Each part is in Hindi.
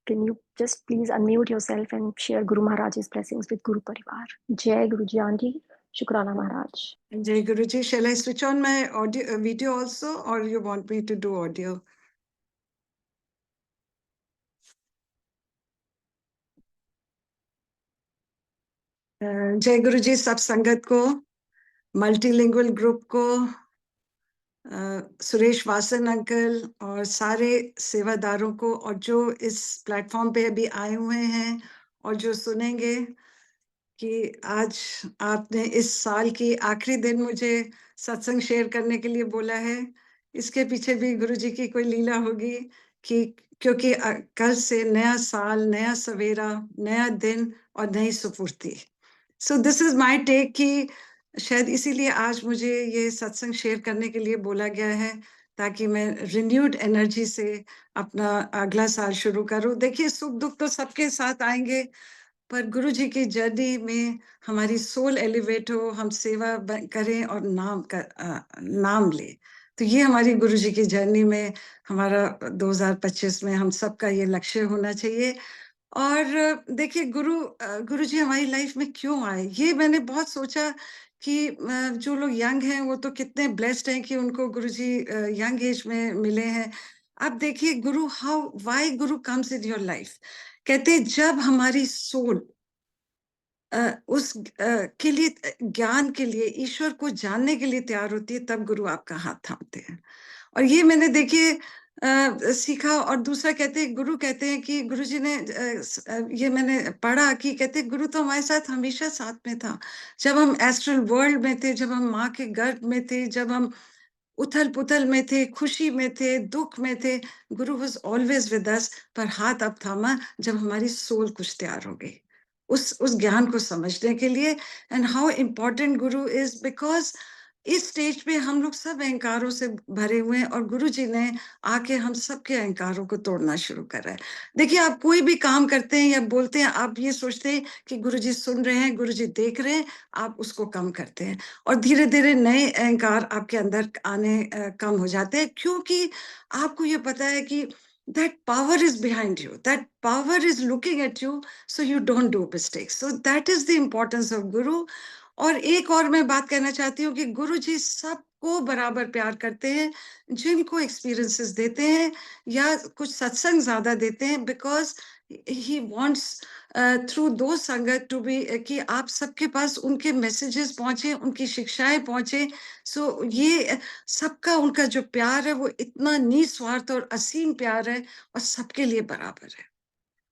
Can you just please unmute yourself and share Guru Maharaj's blessings with Guru Parivar? Jai Guruji Aunty, Shukrana Maharaj. Jai Guruji, shall I switch on my audio, video also, or you want me to do audio? जय गुरुजी सब संगत को, मल्टीलिंगुअल ग्रुप को, सुरेश वासन अंकल और सारे सेवादारों को, और जो इस प्लेटफॉर्म पे अभी आए हुए हैं और जो सुनेंगे, कि आज आपने इस साल की आखिरी दिन मुझे सत्संग शेयर करने के लिए बोला है। इसके पीछे भी गुरुजी की कोई लीला होगी, कि क्योंकि कल से नया साल, नया सवेरा, नया दिन और नई सुफुर्ती। So this is my take, कि शायद इसीलिए आज मुझे ये सत्संग शेयर करने के लिए बोला गया है, ताकि मैं रिन्यूड एनर्जी से अपना अगला साल शुरू करूं। देखिए, सुख दुख तो सबके साथ आएंगे, पर गुरुजी की जर्नी में हमारी सोल एलिवेट हो, हम सेवा करें और नाम ले। तो ये हमारी गुरुजी की जर्नी में हमारा 2025 में हम सबका ये लक्ष्य होना चाहिए। और देखिए, गुरुजी हमारी लाइफ में क्यों आए, ये मैंने बहुत सोचा कि जो लोग यंग हैं वो तो कितने ब्लेस्ड हैं कि उनको गुरुजी यंग एज में मिले हैं। अब देखिए, why Guru comes in your life. कहते हैं, जब हमारी सोल के लिए, ज्ञान के लिए, ईश्वर को जानने के लिए तैयार होती है, तब गुरु आपका हाथ थामते हैं। और ये मैंने देखिए सीखा। और दूसरा कहते हैं, गुरु कहते हैं कि गुरुजी ने ये मैंने पढ़ा कि कहते हैं, गुरु तो हमारे साथ हमेशा साथ में था। जब हम एस्ट्रल वर्ल्ड में थे, जब हम माँ के गर्भ में थे, जब हम उथल पुथल में थे, खुशी में थे, दुख में थे, गुरु वॉज ऑलवेज विद अस। पर हाथ अब थामा जब हमारी सोल कुछ तैयार हो गई उस ज्ञान को समझने के लिए। And how important Guru is, because इस स्टेज पे हम लोग सब अहंकारों से भरे हुए हैं, और गुरुजी ने आके हम सबके अहंकारों को तोड़ना शुरू करा है। देखिए, आप कोई भी काम करते हैं या बोलते हैं, आप ये सोचते हैं कि गुरुजी सुन रहे हैं, गुरुजी देख रहे हैं, आप उसको कम करते हैं, और धीरे धीरे नए अहंकार आपके अंदर आने कम हो जाते हैं, क्योंकि आपको ये पता है कि that power is behind you, that power is looking at you, so you don't do mistakes. So that is the importance of guru. और एक और मैं बात कहना चाहती हूँ कि गुरु जी सबको बराबर प्यार करते हैं, जिनको एक्सपीरियंसेस देते हैं या कुछ सत्संग ज्यादा देते हैं, बिकॉज ही वॉन्ट्स थ्रू दो संगत टू बी, कि आप सबके पास उनके मैसेजेस पहुंचे, उनकी शिक्षाएं पहुंचे। सो ये सबका उनका जो प्यार है वो इतना निस्वार्थ और असीम प्यार है, और सबके लिए बराबर है।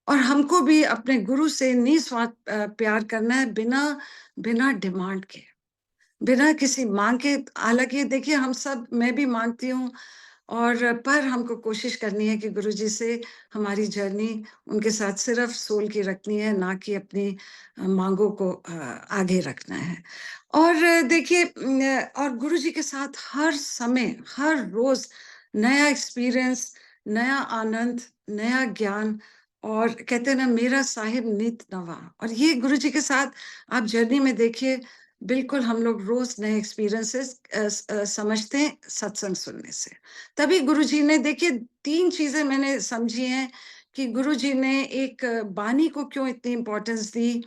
और हमको भी अपने गुरु से निस्वार्थ प्यार करना है, बिना बिना डिमांड के, बिना किसी मांग के। हालांकि देखिए, हम सब, मैं भी मांगती हूँ, और पर हमको कोशिश करनी है कि गुरुजी से हमारी जर्नी उनके साथ सिर्फ सोल की रखनी है, ना कि अपनी मांगों को आगे रखना है। और देखिए, और गुरुजी के साथ हर समय, हर रोज नया एक्सपीरियंस, नया आनंद, नया ज्ञान, और कहते हैं ना, मेरा साहिब नित नवा। और ये गुरुजी के साथ आप जर्नी में देखिए, बिल्कुल हम लोग रोज नए एक्सपीरियंसेस समझते हैं सत्संग सुनने से। तभी गुरुजी ने, देखिए, 3 चीजें मैंने समझी हैं कि गुरुजी ने एक बानी को क्यों इतनी इम्पोर्टेंस दी,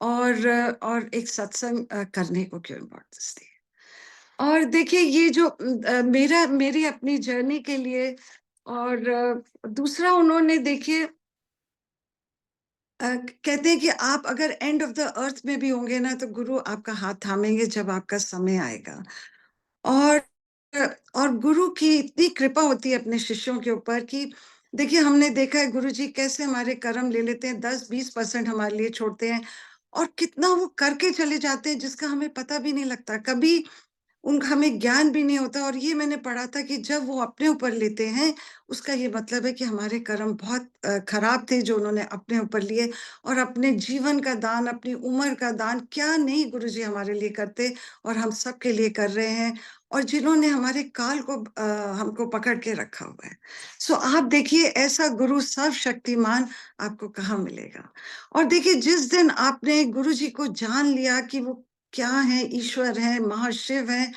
और एक सत्संग करने को क्यों इम्पोर्टेंस दी। और देखिए, ये जो मेरी अपनी जर्नी के लिए, और दूसरा उन्होंने, देखिए, कहते हैं कि आप अगर एंड ऑफ द अर्थ में भी होंगे ना, तो गुरु आपका हाथ थामेंगे जब आपका समय आएगा। और और गुरु की इतनी कृपा होती है अपने शिष्यों के ऊपर, कि देखिए, हमने देखा है गुरुजी कैसे हमारे कर्म ले लेते हैं, 10-20% हमारे लिए छोड़ते हैं, और कितना वो करके चले जाते हैं जिसका हमें पता भी नहीं लगता। कभी उनका हमें ज्ञान भी नहीं होता। और ये मैंने पढ़ा था कि जब वो अपने ऊपर लेते हैं, उसका ये मतलब है कि हमारे कर्म बहुत खराब थे जो उन्होंने अपने ऊपर लिए, और अपने जीवन का दान, अपनी उम्र का दान, क्या नहीं गुरुजी हमारे लिए करते, और हम सबके लिए कर रहे हैं, और जिन्होंने हमारे काल को हमको पकड़ के रखा हुआ है। सो आप देखिए, ऐसा गुरु सर्वशक्तिमान आपको कहाँ मिलेगा। और देखिए, जिस दिन आपने गुरुजी को जान लिया कि वो क्या है, ईश्वर है, महाशिव है,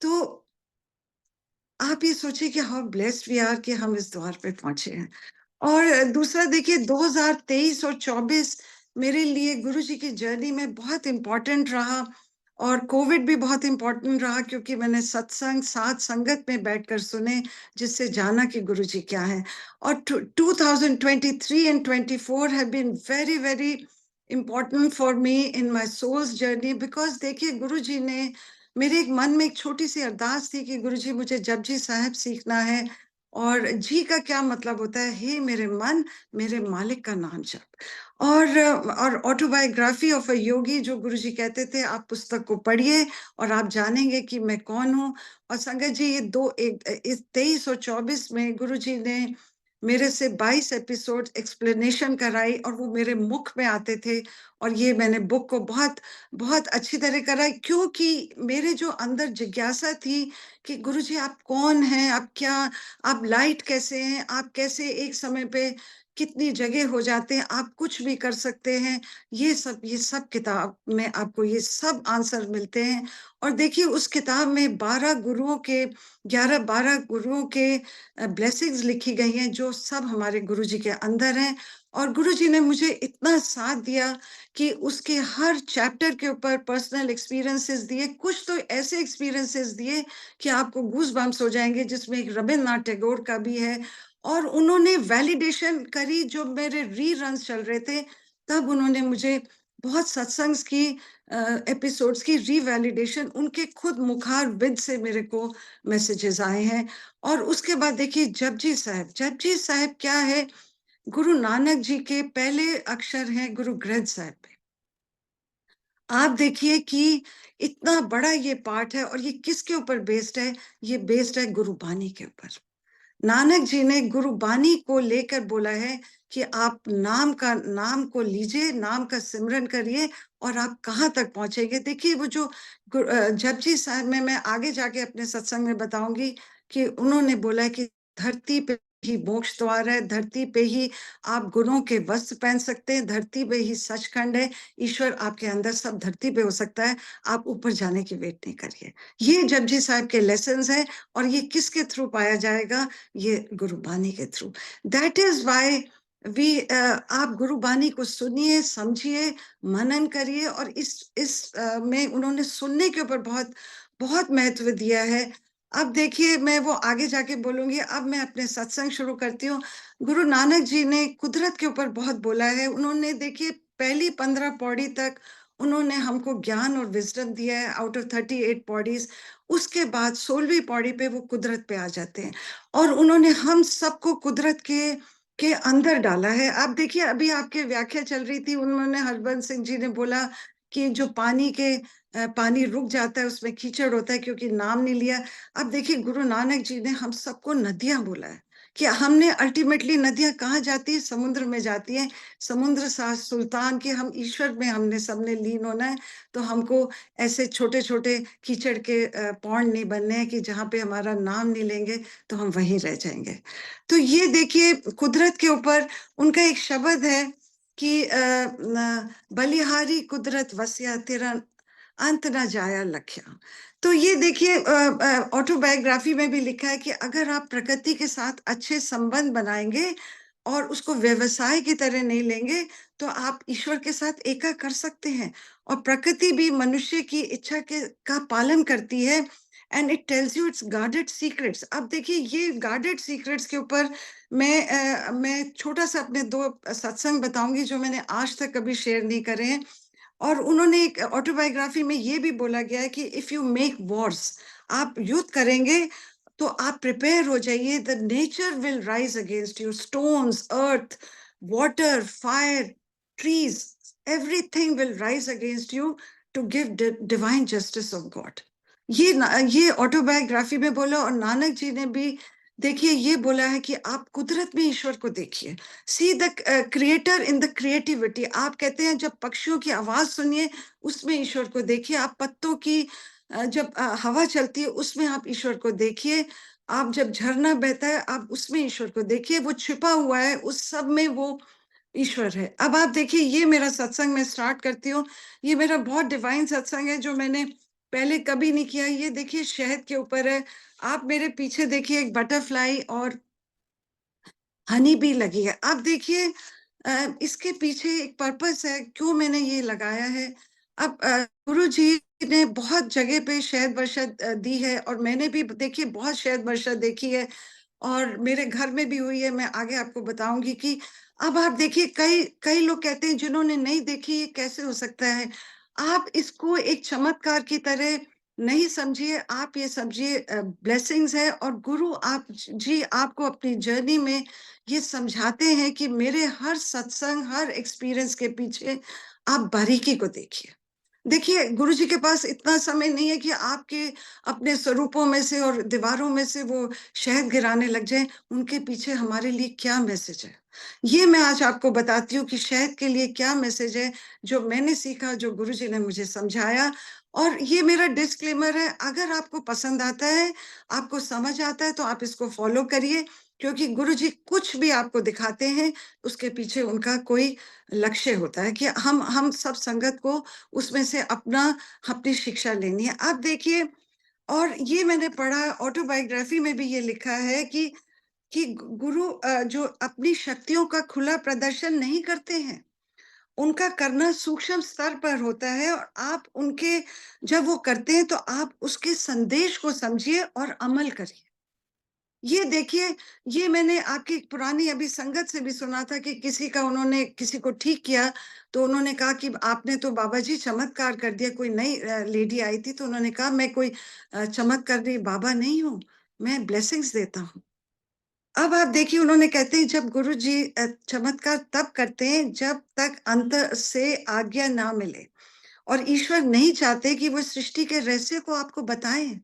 तो आप ये सोचिए कि हाउ ब्लेस्ड वी आर कि हम इस द्वार पे पहुंचे हैं। और दूसरा देखिए 2023 और 24 मेरे लिए गुरुजी की जर्नी में बहुत इम्पोर्टेंट रहा, और कोविड भी बहुत इम्पोर्टेंट रहा, क्योंकि मैंने सत्संग साथ संगत में बैठकर सुने, जिससे जाना कि गुरुजी क्या है। और 2023 and 24 have been very very important for me in my soul's journey, because देखिए गुरुजी ने मेरे एक मन में एक छोटी सी अरदास थी कि गुरुजी मुझे जपजी साहिब सीखना है, और जी का क्या मतलब होता है, हे मेरे मन मेरे मालिक का नाम जप। और ऑटोबायोग्राफी ऑफ अ योगी, जो गुरुजी कहते थे आप पुस्तक को पढ़िए और आप जानेंगे कि मैं कौन हूँ। और संगत जी, इस 23 और 24 में गुरुजी ने मेरे से 22 एपिसोड एक्सप्लेनेशन कराई, और वो मेरे मुख में आते थे, और ये मैंने बुक को बहुत बहुत अच्छी तरह कराई, क्योंकि मेरे जो अंदर जिज्ञासा थी कि गुरुजी आप कौन हैं, आप क्या, आप लाइट कैसे हैं, आप कैसे एक समय पे कितनी जगह हो जाते हैं, आप कुछ भी कर सकते हैं, ये सब किताब में आपको ये सब आंसर मिलते हैं। और देखिए उस किताब में 11-12 गुरुओं के ब्लेसिंग्स लिखी गई हैं, जो सब हमारे गुरुजी के अंदर हैं। और गुरुजी ने मुझे इतना साथ दिया कि उसके हर चैप्टर के ऊपर पर्सनल एक्सपीरियंसेस दिए, कुछ तो ऐसे एक्सपीरियंसेस दिए कि आपको गूज बम्प्स हो जाएंगे, जिसमें एक रविन्द्रनाथ टैगोर का भी है। और उन्होंने वैलिडेशन करी, जो मेरे रीरन्स चल रहे थे तब उन्होंने मुझे बहुत सत्संग्स की एपिसोड्स की रीवैलिडेशन उनके खुद मुखारबिंद से मेरे को मैसेजेस आए हैं। और उसके बाद देखिए जपजी साहिब क्या है, गुरु नानक जी के पहले अक्षर हैं गुरु ग्रंथ साहिब पे। आप देखिए कि इतना बड़ा ये पार्ट है, और ये किसके ऊपर बेस्ड है, ये बेस्ड है गुरुबानी के ऊपर। नानक जी ने गुरुबानी को लेकर बोला है कि आप नाम को लीजिए, नाम का सिमरन करिए, और आप कहाँ तक पहुंचेंगे। देखिए वो जो जपजी साहब में मैं आगे जाके अपने सत्संग में बताऊंगी कि उन्होंने बोला है कि धरती पे ही मोक्ष द्वार है, धरती पे ही आप गुरुओं के वस्त्र पहन सकते हैं, धरती पे ही सचखंड है, ईश्वर आपके अंदर सब धरती पे हो सकता है, आप ऊपर जाने की वेट नहीं करिए। ये जपजी साहब के लेसन्स हैं, और ये किसके थ्रू पाया जाएगा, ये गुरुबानी के थ्रू। दैट इज वाई आप गुरुबानी को सुनिए, समझिए, मनन करिए, और में उन्होंने सुनने के ऊपर बहुत बहुत महत्व दिया है। अब देखिए मैं वो आगे जाके बोलूंगी, अब मैं अपने सत्संग शुरू करती हूँ। गुरु नानक जी ने कुदरत के ऊपर बहुत बोला है। उन्होंने देखिए पहली 15 पौड़ी तक उन्होंने हमको ज्ञान और विजडम दिया है, आउट ऑफ 38 पौड़ीज। उसके बाद 16वीं पौड़ी पे वो कुदरत पे आ जाते हैं, और उन्होंने हम सबको कुदरत के अंदर डाला है। आप देखिए अभी आपके व्याख्या चल रही थी, उन्होंने हरबंस सिंह जी ने बोला कि जो पानी रुक जाता है उसमें कीचड़ होता है, क्योंकि नाम नहीं लिया। अब देखिए गुरु नानक जी ने हम सबको नदियां बोला है, कि हमने अल्टीमेटली नदियां कहाँ जाती है, समुद्र में जाती है। समुद्र सा सुल्तान के हम ईश्वर में हमने सबने लीन होना है। तो हमको ऐसे छोटे छोटे कीचड़ के पौंड नहीं बनने हैं कि जहाँ पे हमारा नाम नहीं लेंगे तो हम वहीं रह जाएंगे। तो ये देखिए कुदरत के ऊपर उनका एक शब्द है कि बलिहारी कुदरत वसिया तेरा अंत ना जाया लख्या। तो ये देखिए ऑटोबायोग्राफी में भी लिखा है कि अगर आप प्रकृति के साथ अच्छे संबंध बनाएंगे और उसको व्यवसाय की तरह नहीं लेंगे, तो आप ईश्वर के साथ एका कर सकते हैं। और प्रकृति भी मनुष्य की इच्छा का पालन करती है, and it tells you it's guarded secrets. अब देखिए ये गार्डेड सीक्रेट्स के ऊपर मैं छोटा सा अपने 2 सत्संग बताऊंगी, जो मैंने आज तक कभी शेयर नहीं करे हैं। और उन्होंने एक ऑटोबायोग्राफी में ये भी बोला गया है कि इफ यू मेक वॉर्स, आप युद्ध करेंगे तो आप प्रिपेयर हो जाइए, the nature will rise against you, stones, earth, water, fire, trees, everything will rise against you to give divine justice of god. ये ऑटोबायोग्राफी में बोला। और नानक जी ने भी देखिए ये बोला है कि आप कुदरत में ईश्वर को देखिए, see the creator in the creativity. आप कहते हैं जब पक्षियों की आवाज सुनिए उसमें ईश्वर को देखिए, आप पत्तों की जब हवा चलती है उसमें आप ईश्वर को देखिए, आप जब झरना बहता है आप उसमें ईश्वर को देखिए, वो छिपा हुआ है उस सब में, वो ईश्वर है। अब आप देखिए ये मेरा सत्संग मैं स्टार्ट करती हूँ, ये मेरा बहुत डिवाइन सत्संग है जो मैंने पहले कभी नहीं किया। ये देखिए शहद के ऊपर है, आप मेरे पीछे देखिए एक बटरफ्लाई, और हनी भी लगी है। अब देखिए इसके पीछे एक पर्पस है, क्यों मैंने ये लगाया है। अब गुरुजी ने बहुत जगह पे शहद वर्षा दी है, और मैंने भी देखिए बहुत शहद वर्षा देखी है, और मेरे घर में भी हुई है। मैं आगे आपको बताऊंगी कि अब आप देखिए, कई कई लोग कहते हैं जिन्होंने नहीं देखी ये कैसे हो सकता है। आप इसको एक चमत्कार की तरह नहीं समझिए, आप ये समझिए ब्लेसिंग्स है। और गुरु आप जी आपको अपनी जर्नी में ये समझाते हैं कि मेरे हर सत्संग, हर एक्सपीरियंस के पीछे आप बारीकी को देखिए। देखिए, गुरुजी के पास इतना समय नहीं है कि आपके अपने स्वरूपों में से और दीवारों में से वो शहद गिराने लग जाएँ। उनके पीछे हमारे लिए क्या मैसेज है, ये मैं आज आपको बताती हूँ कि शहद के लिए क्या मैसेज है, जो मैंने सीखा, जो गुरुजी ने मुझे समझाया। और ये मेरा डिस्क्लेमर है, अगर आपको पसंद आता है, आपको समझ आता है, तो आप इसको फ़ॉलो करिए, क्योंकि गुरुजी कुछ भी आपको दिखाते हैं, उसके पीछे उनका कोई लक्ष्य होता है कि हम सब संगत को उसमें से अपनी शिक्षा लेनी है। अब देखिए, और ये मैंने पढ़ा ऑटोबायोग्राफी में भी ये लिखा है कि गुरु जो अपनी शक्तियों का खुला प्रदर्शन नहीं करते हैं, उनका करना सूक्ष्म स्तर पर होता है, और आप उनके जब वो करते हैं तो आप उसके संदेश को समझिए और अमल करिए। ये देखिए, ये मैंने आपकी एक पुरानी अभी संगत से भी सुना था कि किसी का उन्होंने किसी को ठीक किया, तो उन्होंने कहा कि आपने तो बाबा जी चमत्कार कर दिया। कोई नई लेडी आई थी, तो उन्होंने कहा मैं कोई चमत्कारी बाबा नहीं हूँ, मैं ब्लेसिंग्स देता हूँ। अब आप देखिए, उन्होंने कहते हैं जब गुरुजी चमत्कार तब करते हैं जब तक अंतर से आज्ञा ना मिले, और ईश्वर नहीं चाहते कि वो सृष्टि के रहस्य को आपको बताएं।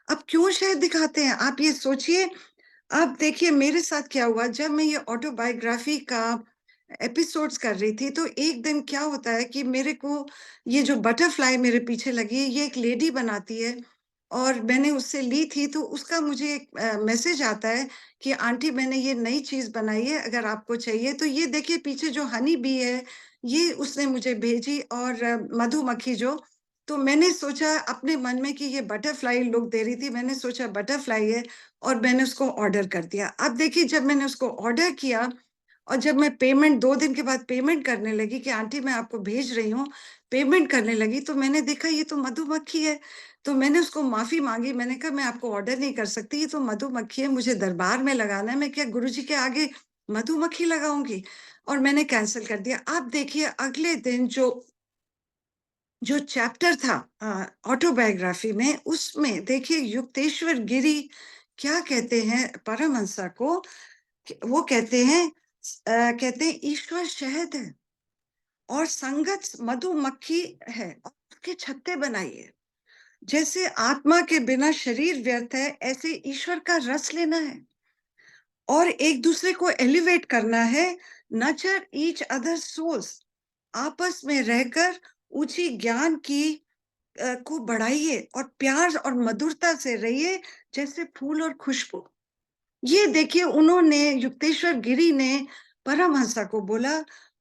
अब क्यों शायद दिखाते हैं, आप ये सोचिए। अब देखिए मेरे साथ क्या हुआ, जब मैं ये ऑटोबायोग्राफी का एपिसोड्स कर रही थी, तो एक दिन क्या होता है कि मेरे को ये जो बटरफ्लाई मेरे पीछे लगी है, ये एक लेडी बनाती है, और मैंने उससे ली थी। तो उसका मुझे एक मैसेज आता है कि आंटी मैंने ये नई चीज बनाई है, अगर आपको चाहिए तो ये देखिए पीछे जो हनी बी है, ये उसने मुझे भेजी, और मधुमक्खी जो। तो मैंने सोचा अपने मन में कि ये बटरफ्लाई लुक दे रही थी, मैंने सोचा बटरफ्लाई है, और मैंने उसको ऑर्डर कर दिया। अब देखिए, जब मैंने उसको ऑर्डर किया, और जब मैं पेमेंट 2 दिन के बाद पेमेंट करने लगी कि आंटी मैं आपको भेज रही हूँ, पेमेंट करने लगी, तो मैंने देखा ये तो मधुमक्खी है। तो मैंने उसको माफ़ी माँगी, मैंने कहा मैं आपको ऑर्डर नहीं कर सकती, ये तो मधुमक्खी है, मुझे दरबार में लगाना है, मैं क्या गुरुजी के आगे मधुमक्खी लगाऊँगी? और मैंने कैंसल कर दिया। अब देखिए अगले दिन जो जो चैप्टर था ऑटोबायोग्राफी में, उसमें देखिए युक्तेश्वर गिरी क्या कहते हैं परमहंसा को, वो कहते हैं ईश्वर शहद है और संगत मधुमक्खी है, और उसके छत्ते बनाइए। जैसे आत्मा के बिना शरीर व्यर्थ है, ऐसे ईश्वर का रस लेना है और एक दूसरे को एलिवेट करना है। नर्चर ईच अदर सोल्स, आपस में रहकर ऊंची ज्ञान की को बढ़ाइए, और प्यार और मधुरता से रहिए जैसे फूल और खुशबू। ये देखिए, उन्होंने युक्तेश्वर गिरी ने परमहंसा को बोला,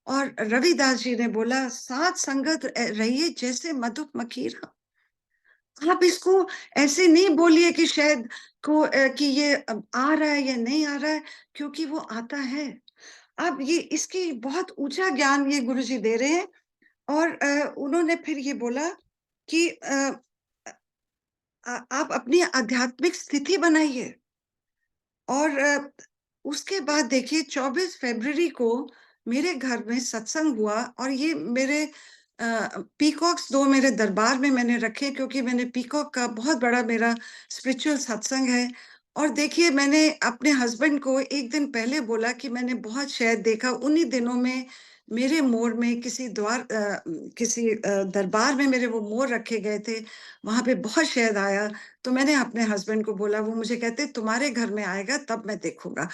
और रविदास जी ने बोला साथ संगत रहिए जैसे मधुमक्खी। आप इसको ऐसे नहीं बोलिए कि शायद कि ये अब आ रहा है या नहीं आ रहा है, क्योंकि वो आता है। अब ये इसकी बहुत ऊंचा ज्ञान ये गुरुजी दे रहे हैं। और उन्होंने फिर ये बोला कि आप अपनी आध्यात्मिक स्थिति बनाइए। और उसके बाद देखिए 24 फरवरी को मेरे घर में सत्संग हुआ, और ये मेरे पीकॉक्स 2 मेरे दरबार में मैंने रखे, क्योंकि मैंने पीकॉक का बहुत बड़ा मेरा स्पिरिचुअल सत्संग है। और देखिए मैंने अपने हस्बैंड को एक दिन पहले बोला कि मैंने बहुत शहद देखा उन्हीं दिनों में, मेरे मोर में किसी दरबार में मेरे वो मोर रखे गए थे, वहां पे बहुत शहद आया। तो मैंने अपने हस्बैंड को बोला, वो मुझे कहते तुम्हारे घर में आएगा तब मैं देखूंगा।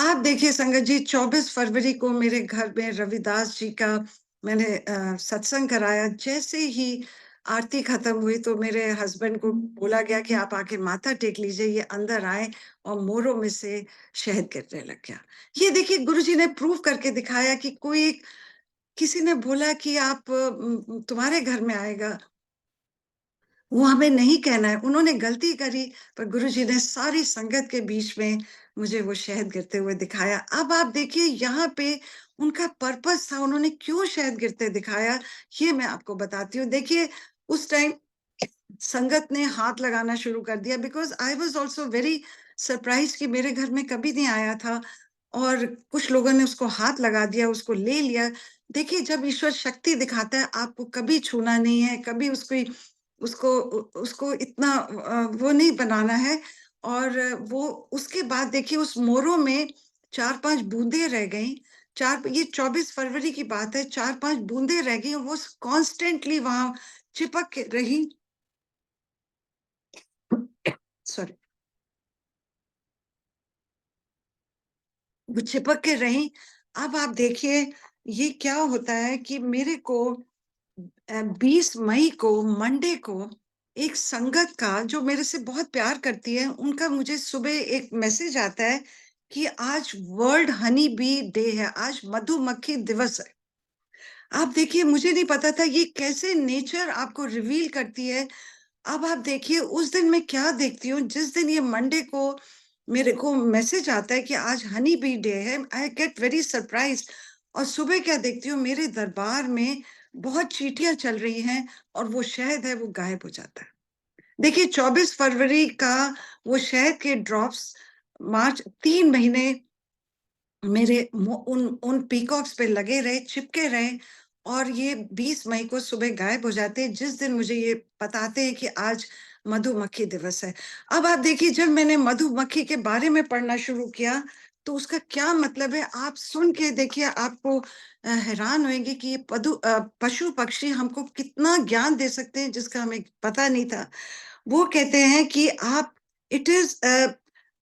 आप देखिए संगत जी, 24 फरवरी को मेरे घर में रविदास जी का मैंने सत्संग कराया। जैसे ही आरती खत्म हुई, तो मेरे हस्बैंड को बोला गया कि आप आके माथा टेक लीजिए, ये अंदर आए, और मोरों में से शहद गिरने लग गया। ये देखिए गुरुजी ने प्रूव करके दिखाया कि किसी ने बोला कि आप तुम्हारे घर में आएगा, वो हमें नहीं कहना है। उन्होंने गलती करी, पर गुरुजी ने सारी संगत के बीच में मुझे वो शहद गिरते हुए दिखाया। अब आप देखिए यहाँ पे उनका पर्पस था, उन्होंने क्यों शहद गिरते दिखाया, ये मैं आपको बताती हूँ। देखिए उस टाइम संगत ने हाथ लगाना शुरू कर दिया, because I was also very surprise कि मेरे घर में कभी नहीं आया था, और कुछ लोगों ने उसको हाथ लगा दिया, उसको ले लिया। देखिए जब ईश्वर शक्ति दिखाता है, आपको कभी छूना नहीं है, कभी उसको उसको उसको इतना वो नहीं बनाना है। और वो उसके बाद देखिए उस मोरो में 4-5 बूंदे रह गई। ये 24 फरवरी की बात है, 4-5 बूंदे रह गई, और वो कॉन्स्टेंटली वहां चिपक के रही। सॉरी, वो चिपक के रही। अब आप देखिए ये क्या होता है कि मेरे को 20 मई को, मंडे को, एक संगत का जो मेरे से बहुत प्यार करती है, उनका मुझे सुबह एक मैसेज आता है कि आज वर्ल्ड हनी बी डे है, आज मधुमक्खी दिवस है। आप देखिए मुझे नहीं पता था ये कैसे नेचर आपको रिवील करती है। अब आप देखिए उस दिन मैं क्या देखती हूँ, जिस दिन ये मंडे को मेरे को मैसेज आता है कि आज हनी बी डे है, आई गेट वेरी सरप्राइज। और सुबह क्या देखती हूँ, मेरे दरबार में बहुत चींटियां चल रही हैं, और वो शहद है वो गायब हो जाता है। देखिए 24 फरवरी का वो शहद के ड्रॉप्स मार्च 3 महीने मेरे उन उन पीकॉक्स पे लगे रहे, चिपके रहे, और ये 20 मई को सुबह गायब हो जाते हैं, जिस दिन मुझे ये बताते हैं कि आज मधुमक्खी दिवस है। अब आप देखिए जब मैंने मधुमक्खी के बारे में पढ़ना शुरू किया, तो उसका क्या मतलब है आप सुन के देखिए, आपको हैरान होंगे कि ये पशु पक्षी हमको कितना ज्ञान दे सकते हैं, जिसका हमें पता नहीं था। वो कहते हैं कि आप, it is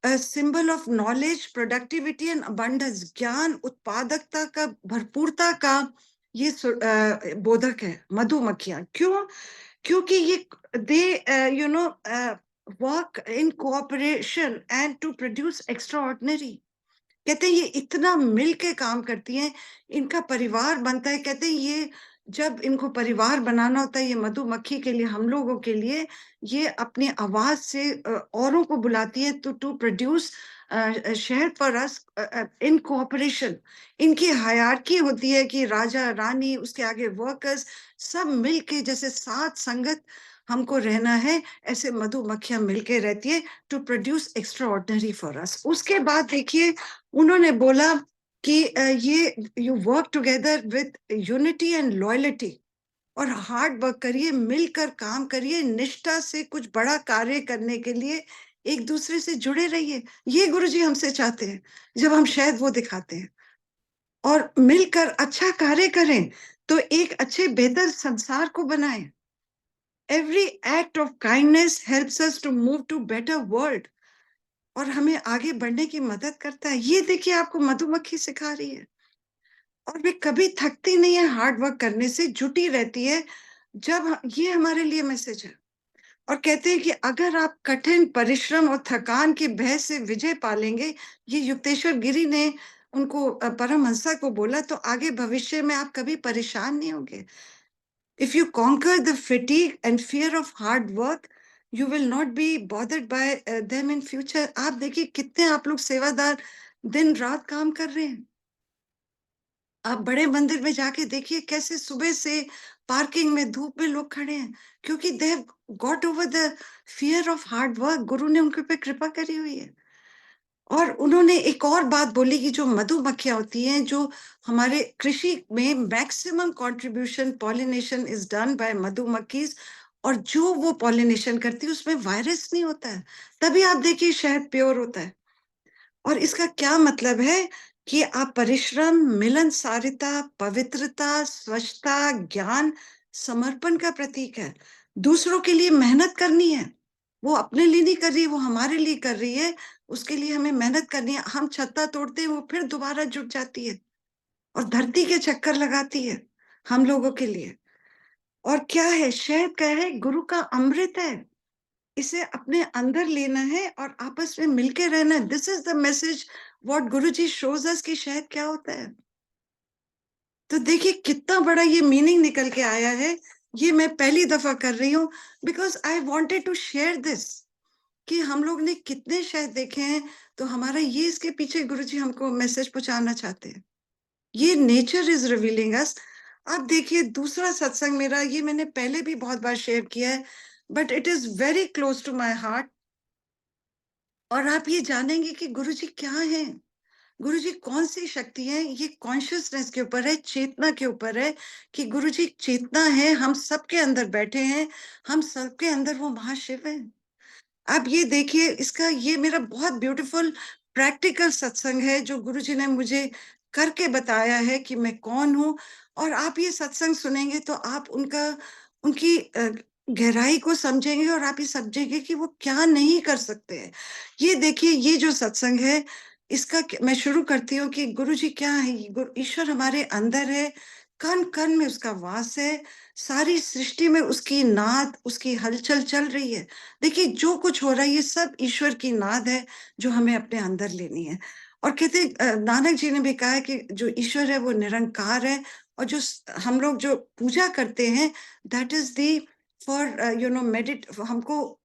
symbol of knowledge, productivity and abundance, ज्ञान, उत्पादकता का, भरपूरता का ये बोधक है मधुमक्खियां। क्यों? क्योंकि ये they you know work in cooperation and to produce extraordinary. कहते हैं ये इतना मिल के काम करती हैं, इनका परिवार बनता है। कहते हैं ये जब इनको परिवार बनाना होता है, ये मधुमक्खी के लिए, हम लोगों के लिए, ये अपनी आवाज से औरों को बुलाती है टू प्रोड्यूस शहर फॉर अस इन कोऑपरेशन। इनकी हायरार्की होती है कि राजा रानी, उसके आगे वर्कर्स, सब मिलके, जैसे साथ संगत हमको रहना है, ऐसे मधुमक्खियां मिलके रहती है to produce extraordinary for us. उसके बाद देखिए उन्होंने बोला कि ये you work together with unity and loyalty, और हार्ड वर्क करिए, मिलकर काम करिए, निष्ठा से कुछ बड़ा कार्य करने के लिए एक दूसरे से जुड़े रहिए। ये गुरुजी हमसे चाहते हैं जब हम शायद वो दिखाते हैं, और मिलकर अच्छा कार्य करें तो एक अच्छे बेहतर संसार को बनाएं। Every act of kindness helps us to move to better world, और हमें आगे बढ़ने की मदद करता है। ये देखिए आपको मधुमक्खी सिखा रही है, और वे कभी थकती नहीं है, हार्ड वर्क करने से जुटी रहती है। ये हमारे लिए मैसेज है। और कहते हैं कि अगर आप कठिन परिश्रम और थकान के भय से विजय पालेंगे, ये युक्तेश्वर गिरी ने उनको परमहंसा को बोला, तो आगे भविष्य में आप कभी परेशान नहीं होंगे। If you conquer the fatigue and fear of hard work, you will not be bothered bye them in future. आप देखिए कितने आप लोग सेवादार दिन रात काम कर रहे हैं। आप बड़े मंदिर में जाके देखिए कैसे सुबह से पार्किंग में धूप में लोग खड़े हैं, क्योंकि they have got over the fear of hard work. गुरु ने उनके पे कृपा करी हुई है। और उन्होंने एक और बात बोली कि जो मधुमक्खियां होती हैं, जो हमारे कृषि में maximum contribution pollination is done by मधुमक्खीज, और जो वो पॉलिनेशन करती है उसमें वायरस नहीं होता है, तभी आप देखिए शहद प्योर होता है। और इसका क्या मतलब है कि आप परिश्रम, मिलनसारिता, पवित्रता, स्वच्छता, ज्ञान, समर्पण का प्रतीक है। दूसरों के लिए मेहनत करनी है, वो अपने लिए नहीं कर रही है, वो हमारे लिए कर रही है। उसके लिए हमें मेहनत करनी है। हम छत्ता तोड़ते हैं, वो फिर दोबारा जुट जाती है और धरती के चक्कर लगाती है हम लोगों के लिए। और क्या है, शहद क्या है, गुरु का अमृत है। इसे अपने अंदर लेना है और आपस में मिलके रहना है। This is the message what Guruji shows us कि शहद क्या होता है। तो देखिए कितना बड़ा ये मीनिंग निकल के आया है। ये मैं पहली दफा कर रही हूँ, because I wanted to share this. कि हम लोग ने कितने शायद देखे हैं, तो हमारा ये इसके पीछे गुरुजी हमको मैसेज पहुँचाना चाहते हैं। ये नेचर इज़ रिवीलिंग अस। अब देखिए दूसरा सत्संग मेरा, ये मैंने पहले भी बहुत बार शेयर किया है, but it is very close to my heart. और आप ये जानेंगे कि गुरुजी क्या हैं? गुरुजी कौन सी शक्ति है? ये कॉन्शियसनेस के ऊपर है, चेतना के ऊपर है, कि गुरुजी चेतना है, हम सबके अंदर बैठे हैं, हम सबके अंदर वो महाशिव है। आप ये देखिए, इसका ये मेरा बहुत ब्यूटीफुल प्रैक्टिकल सत्संग है जो गुरुजी ने मुझे करके बताया है कि मैं कौन हूँ। और आप ये सत्संग सुनेंगे तो आप उनकी गहराई को समझेंगे, और आप ये समझेंगे कि वो क्या नहीं कर सकते हैं। ये देखिए, ये जो सत्संग है, इसका मैं शुरू करती हूँ कि गुरुजी क्या है। ईश्वर हमारे अंदर है, कण कण में उसका वास है, सारी सृष्टि में उसकी नाद, उसकी हलचल चल रही है। देखिए जो कुछ हो रहा है, ये सब ईश्वर की नाद है जो हमें अपने अंदर लेनी है। और कहते नानक जी ने भी कहा है कि जो ईश्वर है वो निरंकार है, और जो हम लोग जो पूजा करते हैं, दैट इज दी फॉर मेडिट, हमको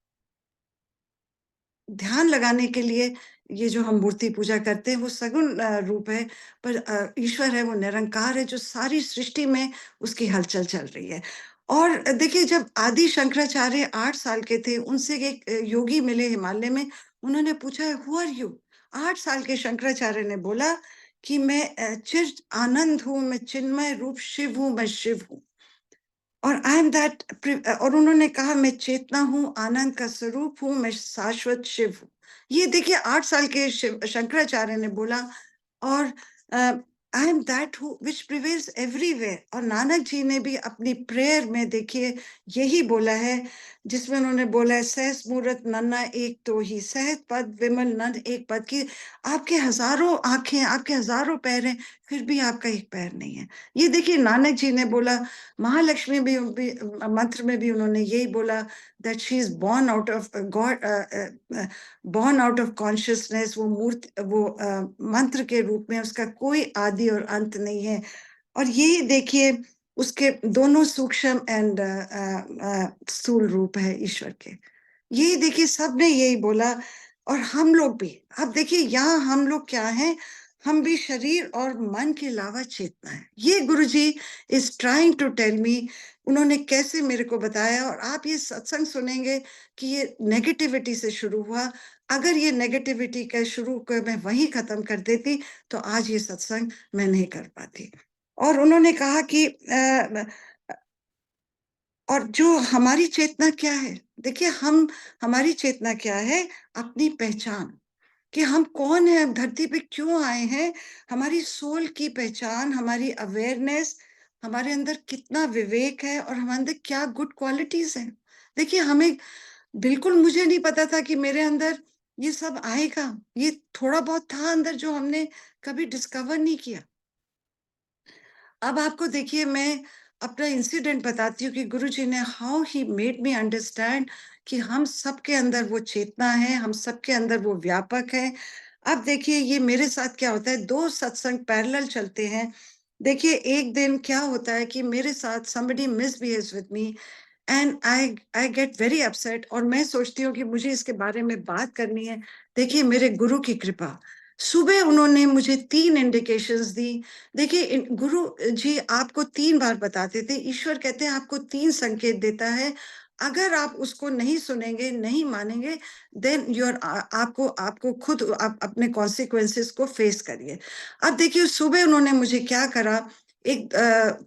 ध्यान लगाने के लिए ये जो हम मूर्ति पूजा करते हैं वो सगुण रूप है, पर ईश्वर है वो निरंकार है जो सारी सृष्टि में उसकी हलचल चल रही है। और देखिए, जब आदि शंकराचार्य 8 साल के थे, उनसे एक योगी मिले हिमालय में, उन्होंने पूछा, हु आर यू? 8 साल के शंकराचार्य ने बोला कि मैं चिर आनंद हूँ, मैं चिन्मय रूप शिव हूँ, मैं शिव हूँ। और आई एम दैट, और उन्होंने कहा, मैं चेतना हूँ, आनंद का स्वरूप हूँ, मैं शाश्वत शिव हूँ। ये देखिए 8 साल के शंकराचार्य ने बोला। और I am that who which prevails everywhere. और नानक जी ने भी अपनी प्रेयर में देखिए यही बोला है, जिसमें उन्होंने बोला है, सहस मूरत नन्ना एक तो ही, सहज पद विमल नन एक पद, की आपके हजारों आंखें, आपके हजारों पैर हैं, फिर भी आपका एक पैर नहीं है। ये देखिए नानक जी ने बोला। महालक्ष्मी भी मंत्र में भी उन्होंने यही बोला, that she is born out of God, born out of consciousness. वो मूर्ति, वो मंत्र के रूप में, उसका कोई आदि और अंत नहीं है। और ये देखिए उसके दोनों सूक्ष्म एंड स्थूल रूप है ईश्वर के। यही देखिए सबने यही बोला। और हम लोग भी, अब देखिए यहाँ हम लोग क्या हैं, हम भी शरीर और मन के अलावा चेतना है। ये गुरुजी is trying to tell me. उन्होंने कैसे मेरे को बताया। और आप ये सत्संग सुनेंगे कि ये नेगेटिविटी से शुरू हुआ। अगर ये नेगेटिविटी का शुरू कर मैं वहीं खत्म कर देती, तो आज ये सत्संग मैं नहीं कर पाती। और उन्होंने कहा कि और जो हमारी चेतना क्या है, देखिए हमारी चेतना क्या है, अपनी पहचान, कि हम कौन है, हम धरती पे क्यों आए हैं, हमारी सोल की पहचान, हमारी अवेयरनेस, हमारे अंदर कितना विवेक है, और हमारे अंदर क्या गुड क्वालिटीज हैं। देखिए हमें बिल्कुल, मुझे नहीं पता था कि मेरे अंदर ये सब आएगा। ये थोड़ा बहुत था अंदर जो हमने कभी डिस्कवर नहीं किया। अब आपको देखिए मैं अपना इंसिडेंट बताती हूँ कि गुरुजी ने how he made me understand कि हम सबके अंदर वो चेतना है, हम सबके अंदर वो व्यापक है। अब देखिए ये मेरे साथ क्या होता है, 2 सत्संग पैरेलल चलते हैं। देखिए एक दिन क्या होता है कि मेरे साथ somebody misbehaves with me and I get very upset, और मैं सोचती हूँ कि मुझे इसके बारे में बात करनी है। देखिए मेरे गुरु की कृपा, सुबह उन्होंने मुझे 3 इंडिकेशंस दी। देखिए गुरु जी आपको 3 बार बताते थे, ईश्वर कहते हैं आपको 3 संकेत देता है, अगर आप उसको नहीं सुनेंगे, नहीं मानेंगे, देन आपको आपको खुद आप अपने कॉन्सिक्वेंसेस को फेस करिए। अब देखिए सुबह उन्होंने मुझे क्या करा, एक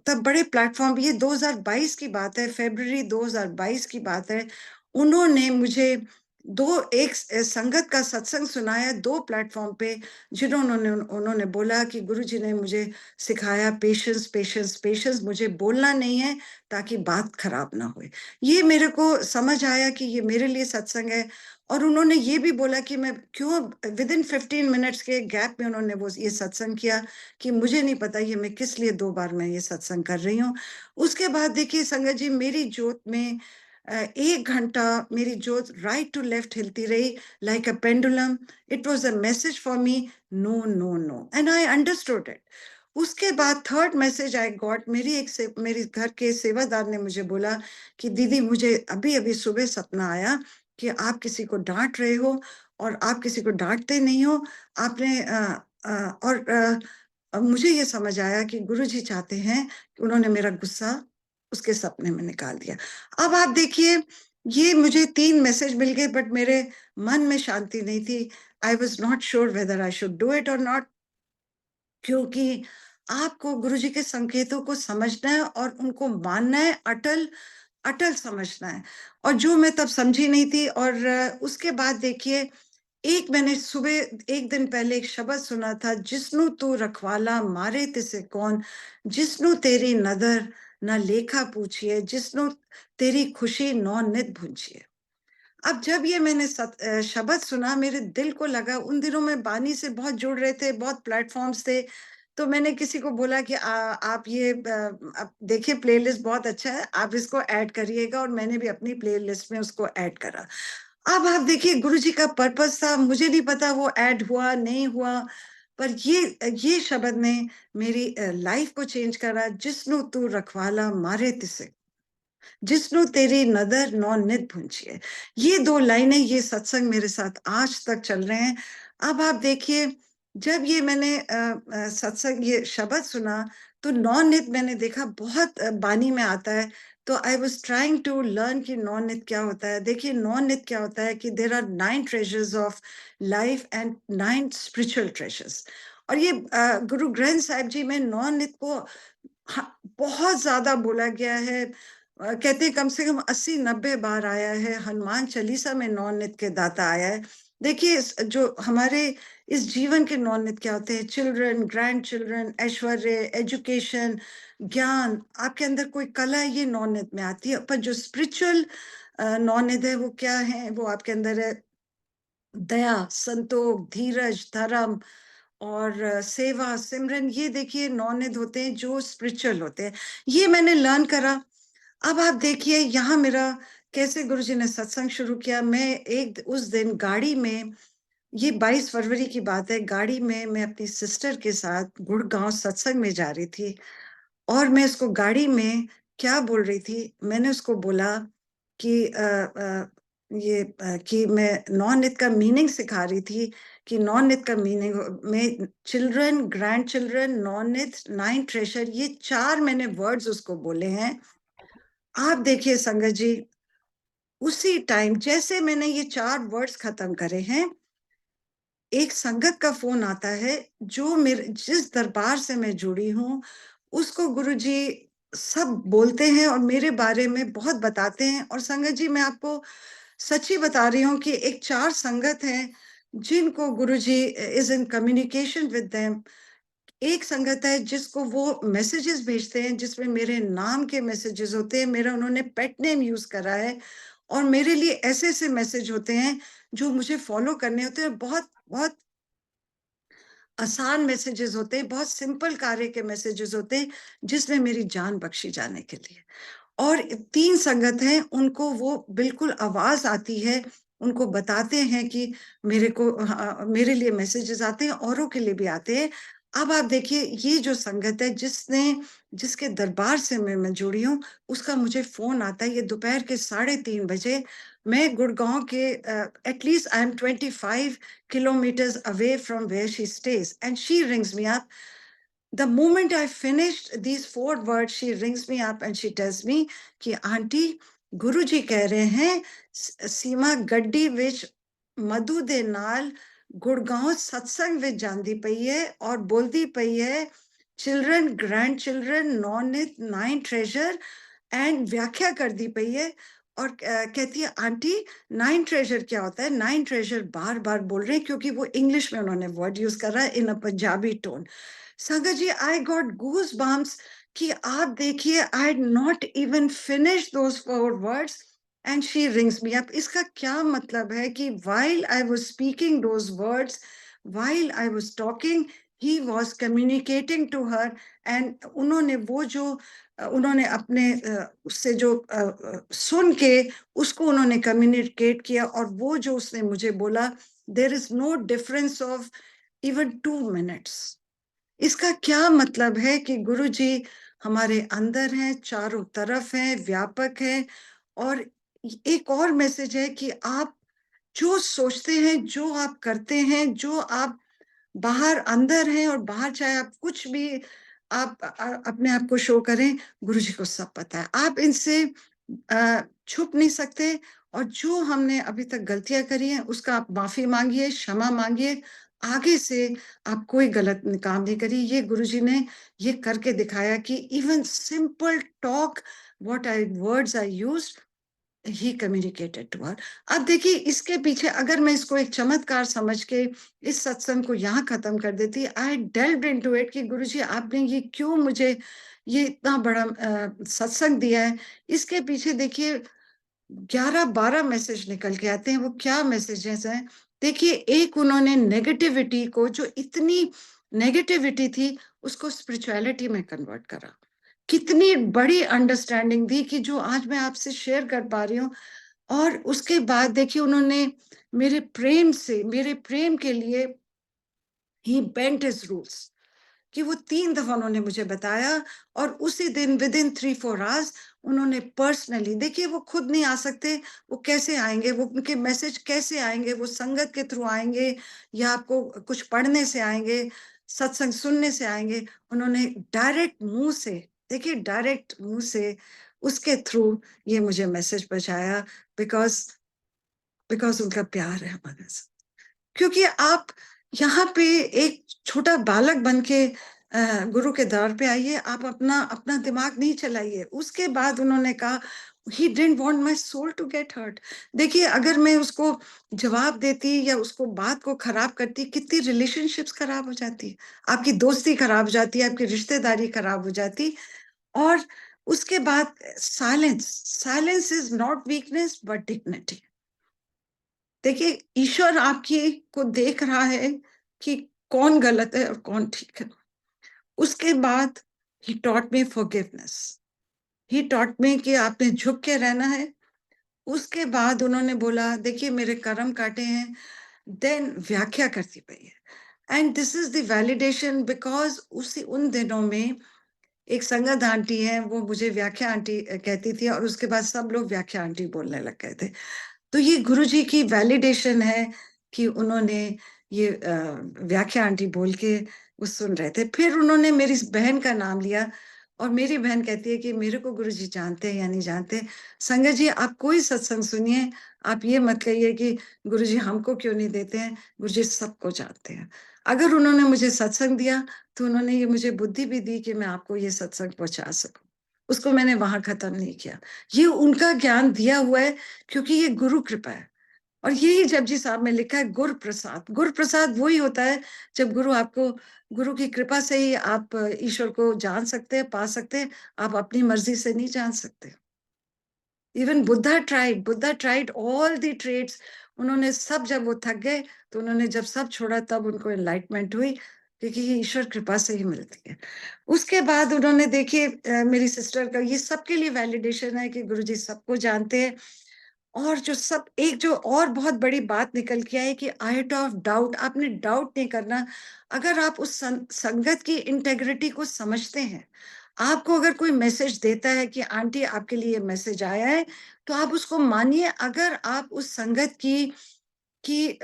तब बड़े प्लेटफॉर्म, ये 2022 की बात है, फरवरी 2022 की बात है, उन्होंने मुझे एक संगत का सत्संग सुनाया 2 प्लेटफॉर्म पे, जिन्होंने उन्होंने बोला कि गुरुजी ने मुझे सिखाया पेशेंस, पेशेंस, पेशेंस, मुझे बोलना नहीं है ताकि बात खराब ना हो। ये मेरे को समझ आया कि ये मेरे लिए सत्संग है। और उन्होंने ये भी बोला कि मैं क्यों, विद इन 15 मिनट्स के गैप में उन्होंने वो ये सत्संग किया, कि मुझे नहीं पता ये मैं किस लिए 2 बार मैं ये सत्संग कर रही हूँ। उसके बाद देखिए संगत जी, मेरी जोत में 1 घंटा मेरी जोत राइट टू लेफ्ट हिलती रही, like a pendulum. It was a message for me, no no no, and I understood it. उसके बाद थर्ड मैसेज आई गॉट, मेरी घर के सेवादार ने मुझे बोला कि दीदी मुझे अभी अभी सुबह सपना आया कि आप किसी को डांट रहे हो और आप किसी को डांटते नहीं हो। आपने मुझे ये समझ आया कि गुरुजी चाहते हैं कि उन्होंने मेरा गुस्सा उसके सपने में निकाल दिया। अब आप देखिए, ये मुझे 3 मैसेज मिल गए, बट मेरे मन में शांति नहीं थी। I was not sure whether I should do it और नॉट, क्योंकि आपको गुरुजी के संकेतों को समझना है और उनको मानना है, अटल अटल समझना है। और जो मैं तब समझी नहीं थी, और उसके बाद देखिए, मैंने सुबह एक दिन पहले एक शब्द सुना था, जिस्नु तू रखवाला मारे तिसे कौन, जिस्नु तेरी नदर न लेखा पूछिए, जिस्नु तेरी खुशी नौ नित भूंजिए। अब जब ये मैंने शब्द सुना, मेरे दिल को लगा, उन दिनों में बानी से बहुत जुड़ रहे थे, बहुत प्लेटफॉर्म्स थे, तो मैंने किसी को बोला कि आप ये आप देखिए, प्लेलिस्ट बहुत अच्छा है, आप इसको ऐड करिएगा, और मैंने भी अपनी प्लेलिस्ट में उसको ऐड करा। अब आप देखिए, गुरुजी का पर्पस था, मुझे नहीं पता वो ऐड हुआ नहीं हुआ, पर ये शब्द ने मेरी लाइफ को चेंज करा। जिस्नु तू रखवाला मारे तिसे, जिस्नु तेरी नदर नौ नित भूंजिए। ये 2 लाइनें, ये सत्संग मेरे साथ आज तक चल रहे हैं। अब आप देखिए, जब ये मैंने सत्संग ये शब्द सुना, तो नौ नित मैंने देखा बहुत बानी में आता है, तो I was trying to learn कि नौ नित क्या होता है। देखिए, नौ नित क्या होता है कि there are 9 treasures of life and 9 spiritual treasures. और ये गुरु ग्रंथ साहिब जी में नौ नित को बहुत ज्यादा बोला गया है। कहते हैं कम से कम 80-90 बार आया है। हनुमान चालीसा में नौ नित के दाता आया है। देखिए, जो हमारे इस जीवन के नौ नित क्या होते हैं? चिल्ड्रन, ग्रैंड चिल्ड्रन, ऐश्वर्य, एजुकेशन, ज्ञान, आपके अंदर कोई कला है, ये नौ नित में आती है। पर जो स्पिरिचुअल नौ नित है, वो क्या है? वो आपके अंदर है दया, संतोष, धीरज, धर्म और सेवा, सिमरन। ये देखिए, नौ नित होते हैं जो स्पिरिचुअल होते हैं। ये मैंने लर्न करा। अब आप देखिए, यहाँ मेरा कैसे गुरुजी ने सत्संग शुरू किया। मैं उस दिन गाड़ी में, ये 22 फरवरी की बात है, गाड़ी में मैं अपनी सिस्टर के साथ गुड़गांव सत्संग में जा रही थी, और मैं उसको गाड़ी में क्या बोल रही थी, मैंने उसको बोला कि कि मैं नौ नित का मीनिंग सिखा रही थी, कि नौ नित का मीनिंग में चिल्ड्रन, ग्रैंड चिल्ड्रन, नौ नित, 9 ट्रेजर, ये 4 मैंने वर्ड्स उसको बोले हैं। आप देखिए संगत जी, उसी टाइम जैसे मैंने ये 4 वर्ड्स खत्म करे हैं, एक संगत का फोन आता है, जो मेरे जिस दरबार से मैं जुड़ी हूँ, उसको गुरुजी सब बोलते हैं और मेरे बारे में बहुत बताते हैं। और संगत जी, मैं आपको सच्ची बता रही हूँ कि एक 4 संगत हैं जिनको गुरुजी is in communication with them. एक संगत है जिसको वो मैसेजेस भेजते हैं, जिसमें मेरे नाम के मैसेजेस होते हैं, मेरा उन्होंने पेट नेम यूज करा है, और मेरे लिए ऐसे ऐसे मैसेज होते हैं जो मुझे फॉलो करने होते हैं। बहुत बहुत आसान मैसेजेस होते हैं, बहुत सिंपल कार्य के मैसेजेस होते हैं, जिसमें मेरी जान बख्शी जाने के लिए। और 3 संगत हैं, उनको वो बिल्कुल आवाज आती है, उनको बताते हैं कि मेरे लिए मैसेजेस आते हैं, औरों के लिए भी आते हैं। अब आप देखिए, ये जो संगत है, जिसके दरबार से मैं जुड़ी हूँ, उसका मुझे फोन आता है, ये दोपहर के 3:30 बजे। मैं गुड़गांव के at least I am 25 kilometers away from where she stays, and she rings me up. The moment I finished these 4 words, she rings me up and she tells me कि आंटी, गुरुजी कह रहे हैं, सीमा गड्डी विच मधु दे नाल गुड़गांव सत्संग विच जांदी पई है, और बोलदी पई है, children, grand children, non 9 treasure, and व्याख्या कर दी पई है। और कहती है, आंटी 9 ट्रेजर क्या होता है? 9 ट्रेजर बार बार बोल रहे हैं, क्योंकि वो इंग्लिश में उन्होंने वर्ड यूज कर रहा है इन अ पंजाबी टोन। संगत जी, आई गॉट गूज बम्प्स कि आप देखिए, I had not even finish those 4 words and she rings me up. इसका क्या मतलब है कि while I was speaking those words, while I was talking, he was communicating to her, and उन्होंने वो जो उन्होंने अपने उससे जो सुन के उसको उन्होंने कम्युनिकेट किया, और वो जो उसने मुझे बोला, there is no difference of even 2 minutes। इसका क्या मतलब है कि गुरुजी हमारे अंदर हैं, चारों तरफ हैं, व्यापक हैं, और एक और मैसेज है कि आप जो सोचते हैं, जो आप करते हैं, जो आप बाहर अंदर हैं और बाहर चाहे आप कुछ भी आप अपने आप को शो करें, गुरुजी को सब पता है। आप इनसे छुप नहीं सकते और जो हमने अभी तक गलतियाँ करी हैं, उसका आप माफ़ी माँगिए, क्षमा माँगिए। आगे से आप कोई गलत काम नहीं करिए। ये गुरुजी ने ये करके दिखाया कि even simple talk, what I words I used, he communicated to her. अब देखिए इसके पीछे अगर मैं इसको एक चमत्कार समझ के इस सत्संग को यहाँ खत्म कर देती, आई डेल्व्ड इनटू इट कि गुरुजी आपने ये क्यों मुझे ये इतना बड़ा सत्संग दिया है। इसके पीछे देखिए 11-12 मैसेज निकल के आते हैं। वो क्या मैसेजेस हैं? देखिए, एक उन्होंने नेगेटिविटी को, जो इतनी नेगेटिविटी थी, उसको स्पिरिचुअलिटी में कन्वर्ट करा। कितनी बड़ी अंडरस्टैंडिंग दी कि जो आज मैं आपसे शेयर कर पा रही हूँ। और उसके बाद देखिए उन्होंने मेरे प्रेम के लिए ही बेंट हिज रूल्स, कि वो 3 दफ़ा उन्होंने मुझे बताया और उसी दिन विदिन 3-4 आवर्स उन्होंने पर्सनली, देखिए वो खुद नहीं आ सकते, वो कैसे आएँगे? वो उनके मैसेज कैसे आएँगे? वो संगत के थ्रू आएँगे या आपको कुछ पढ़ने से आएँगे, सत्संग सुनने से आएँगे? उन्होंने डायरेक्ट मुँह से, देखिए डायरेक्ट मुँह से उसके थ्रू ये मुझे मैसेज पहुँचाया, बिकॉज़ बिकॉज़ उनका प्यार है हमारे साथ। क्योंकि आप यहाँ पे एक छोटा बालक बन के गुरु के दर पे आइए, आप अपना अपना दिमाग नहीं चलाइए। उसके बाद उन्होंने कहा, he didn't want my soul to get hurt. देखिए अगर मैं उसको जवाब देती या उसको बात को खराब करती, कितनी रिलेशनशिप्स खराब हो जाती, आपकी दोस्ती खराब हो जाती, आपकी रिश्तेदारी खराब हो जाती। और उसके बाद silence, silence is not weakness but dignity. देखिए ईश्वर आपकी को देख रहा है कि कौन गलत है और कौन ठीक है। उसके बाद he taught me forgiveness, he taught me कि आपने झुक के रहना है। उसके बाद उन्होंने बोला, देखिए मेरे कर्म काटे हैं, देन व्याख्या करती पई है। And this is the validation, because उसी उन दिनों में एक संगत आंटी है, वो मुझे व्याख्या आंटी कहती थी और उसके बाद सब लोग व्याख्या आंटी बोलने लग गए थे। तो ये गुरुजी की वैलिडेशन है कि उन्होंने ये व्याख्या आंटी बोल के वो सुन रहे थे। फिर उन्होंने मेरी बहन का नाम लिया और मेरी बहन कहती है कि मेरे को गुरुजी जानते हैं या नहीं जानते। संगत जी आप कोई सत्संग सुनिए, आप ये मत कहिए कि गुरुजी हमको क्यों नहीं देते हैं, गुरुजी सबको जानते हैं। अगर उन्होंने मुझे सत्संग दिया तो उन्होंने ये मुझे बुद्धि भी दी कि मैं आपको ये सत्संग पहुंचा सकूं। उसको मैंने वहां खत्म नहीं किया। ये उनका ज्ञान दिया हुआ है, क्योंकि ये गुरु कृपा है। और यही जपजी साहब में लिखा है, गुरु प्रसाद। गुरु प्रसाद वही होता है जब गुरु आपको, गुरु की कृपा से ही आप ईश्वर को जान सकते हैं, पा सकते हैं। आप अपनी मर्जी से नहीं जान सकते। Even Buddha tried all the trades. उन्होंने सब, जब वो थक गए तो उन्होंने जब सब छोड़ा तब उनको एनलाइटमेंट हुई, क्योंकि ये ईश्वर कृपा से ही मिलती है। उसके बाद उन्होंने, देखिए मेरी सिस्टर का ये सबके लिए वैलिडेशन है कि गुरुजी सबको जानते हैं। और जो सब, एक जो और बहुत बड़ी बात निकल के आई कि आइट ऑफ डाउट, आपने डाउट नहीं करना। अगर आप उस संगत की इंटेग्रिटी को समझते हैं, आपको अगर कोई मैसेज देता है कि आंटी आपके लिए मैसेज आया है, तो आप उसको मानिए। अगर आप उस संगत की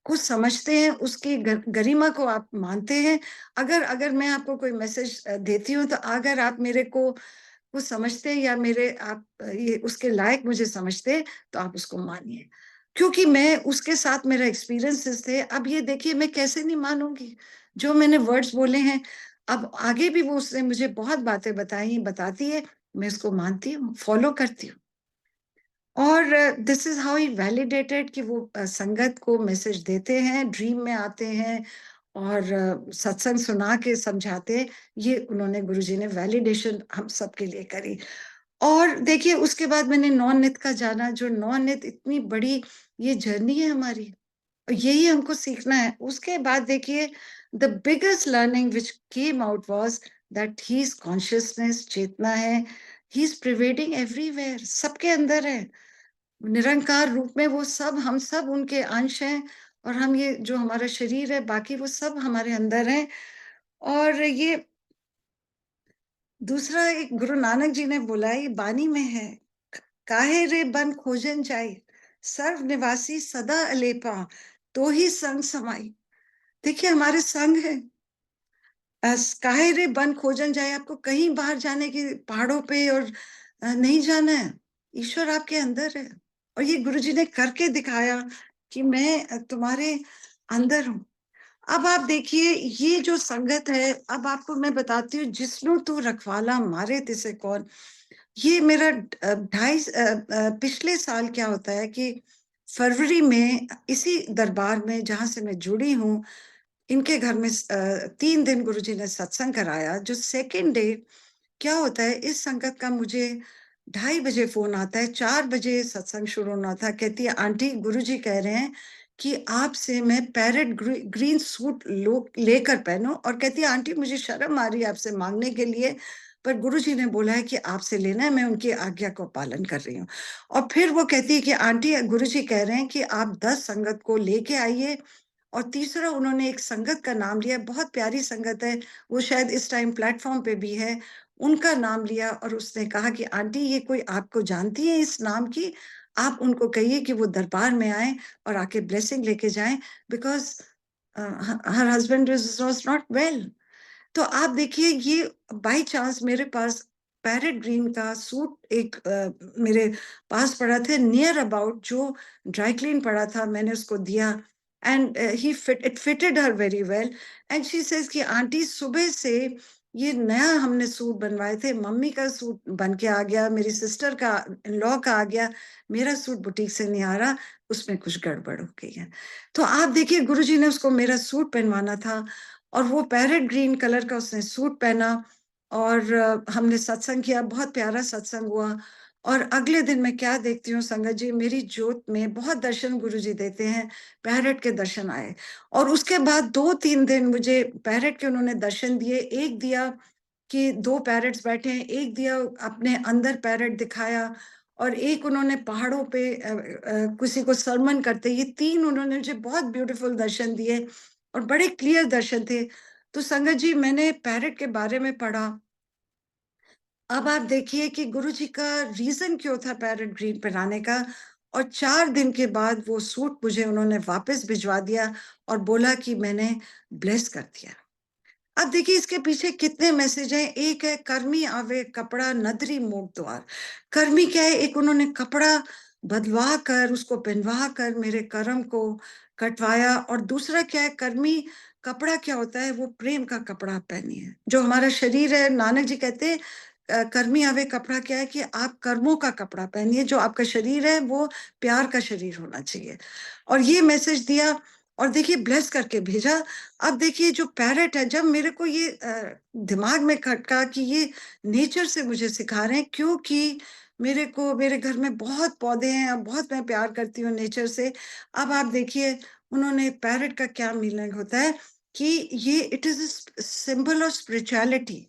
को समझते हैं, उसकी गरिमा को आप मानते हैं। अगर अगर मैं आपको कोई मैसेज देती हूँ, तो अगर आप मेरे को वो समझते हैं या मेरे आप ये उसके लायक मुझे समझते हैं, तो आप उसको मानिए। क्योंकि मैं उसके साथ, मेरा एक्सपीरियंसेस थे। अब ये देखिए मैं कैसे नहीं मानूंगी जो मैंने वर्ड्स बोले हैं। अब आगे भी वो उसने मुझे बहुत बातें बताई, बताती है, मैं उसको मानती हूँ, फॉलो करती हूँ। और this is how he validated कि वो संगत को मैसेज देते हैं, ड्रीम में आते हैं और सत्संग सुना के समझाते हैं। ये उन्होंने, गुरुजी ने वैलिडेशन हम सबके लिए करी। और देखिए उसके बाद मैंने नॉन-नित का जाना, जो नॉन-नित इतनी बड़ी ये जर्नी है हमारी, और यही हमको सीखना है। उसके बाद देखिए the biggest learning which came out was that he is consciousness, चेतना है, ही इज प्रिवेडिंग एवरीवेयर, सबके अंदर है। निरंकार रूप में वो सब, हम सब उनके अंश हैं। और हम, ये जो हमारा शरीर है, बाकी वो सब हमारे अंदर हैं। और ये दूसरा, एक गुरु नानक जी ने बोला है, ये बानी में है, काहे रे बन खोजन जाई, सर्व निवासी सदा अलेपा, तो ही संग समाई। देखिए हमारे संग है। काहे रे बन खोजन जाए, आपको कहीं बाहर जाने की पहाड़ों पे और नहीं जाना है। ईश्वर आपके अंदर है और ये गुरुजी ने करके दिखाया कि मैं तुम्हारे अंदर हूँ। अब आप देखिए ये जो संगत है, अब आपको मैं बताती हूँ, जिसनु तू रखवाला मारे तिसे कौन। ये मेरा पिछले साल क्या होता है कि फरवरी में इसी दरबार में जहां से मैं जुड़ी हूँ, इनके घर में 3 दिन गुरुजी ने सत्संग कराया। जो सेकेंड डे क्या होता है, इस संगत का मुझे 2:30 बजे फोन आता है, 4 बजे सत्संग शुरू होना था। कहती है आंटी गुरुजी कह रहे हैं कि आपसे मैं पैरेट ग्रीन सूट लेकर पहनो, और कहती है आंटी मुझे शर्म आ रही है आपसे मांगने के लिए, पर गुरुजी ने बोला है कि आपसे लेना है, मैं उनकी आज्ञा को पालन कर रही हूँ। और फिर वो कहती है कि आंटी गुरुजी कह रहे हैं कि आप 10 संगत को लेके आइए। और तीसरा उन्होंने एक संगत का नाम लिया, बहुत प्यारी संगत है, वो शायद इस टाइम प्लेटफॉर्म पे भी है, उनका नाम लिया। और उसने कहा कि आंटी ये कोई आपको जानती है इस नाम की, आप उनको कहिए कि वो दरबार में आए और आके ब्लेसिंग लेके जाएं, because her husband was not well. तो आप देखिए ये बाय चांस मेरे पास पैरेट ग्रीन का सूट एक मेरे पास पड़ा था, नियर अबाउट जो ड्राई क्लीन पड़ा था, मैंने उसको दिया, and it fitted her very well. And she says कि आंटी सुबह से ये नया हमने सूट बनवाए थे, मम्मी का सूट बन के आ गया, मेरी सिस्टर का लॉ का आ गया, मेरा सूट बुटीक से नहीं आ रहा, उसमें कुछ गड़बड़ हो गई है। तो आप देखिए गुरुजी ने उसको मेरा सूट पहनवाना था, और वो पैरेट ग्रीन कलर का उसने सूट पहना, और हमने सत्संग किया, बहुत प्यारा सत्संग हुआ। और अगले दिन मैं क्या देखती हूँ संगत जी, मेरी जोत में बहुत दर्शन गुरुजी देते हैं, पैरेट के दर्शन आए। और उसके बाद 2-3 दिन मुझे पैरेट के उन्होंने दर्शन दिए। एक दिया कि 2 पैरेट्स बैठे हैं, एक दिया अपने अंदर पैरेट दिखाया, और एक उन्होंने पहाड़ों पे किसी को सरमन करते, ये 3 उन्होंने मुझे बहुत ब्यूटीफुल दर्शन दिए और बड़े क्लियर दर्शन थे। तो संगत जी मैंने पैरेट के बारे में पढ़ा। अब आप देखिए कि गुरुजी का रीजन क्यों था पैरेट ग्रीन पहनाने का, और 4 दिन के बाद वो सूट मुझे उन्होंने वापस भिजवा दिया और बोला कि मैंने ब्लेस कर दिया। अब देखिए इसके पीछे कितने मैसेज हैं। एक है कर्मी आवे कपड़ा नदरी मोट द्वार। कर्मी क्या है, एक उन्होंने कपड़ा बदलवा कर उसको पहनवा कर मेरे कर्म को कटवाया। और दूसरा क्या है, कर्मी कपड़ा क्या होता है, वो प्रेम का कपड़ा पहनिए। जो हमारा शरीर है, नानक जी कहते हैं कर्मी आवे कपड़ा क्या है कि आप कर्मों का कपड़ा पहनिए, जो आपका शरीर है वो प्यार का शरीर होना चाहिए। और ये मैसेज दिया, और देखिए ब्लेस करके भेजा। अब देखिए जो पैरेट है, जब मेरे को ये दिमाग में खटका कि ये नेचर से मुझे सिखा रहे हैं, क्योंकि मेरे को मेरे घर में बहुत पौधे हैं और बहुत मैं प्यार करती हूँ नेचर से। अब आप देखिए उन्होंने पैरेट का क्या मीनिंग होता है कि ये it is symbol of spirituality.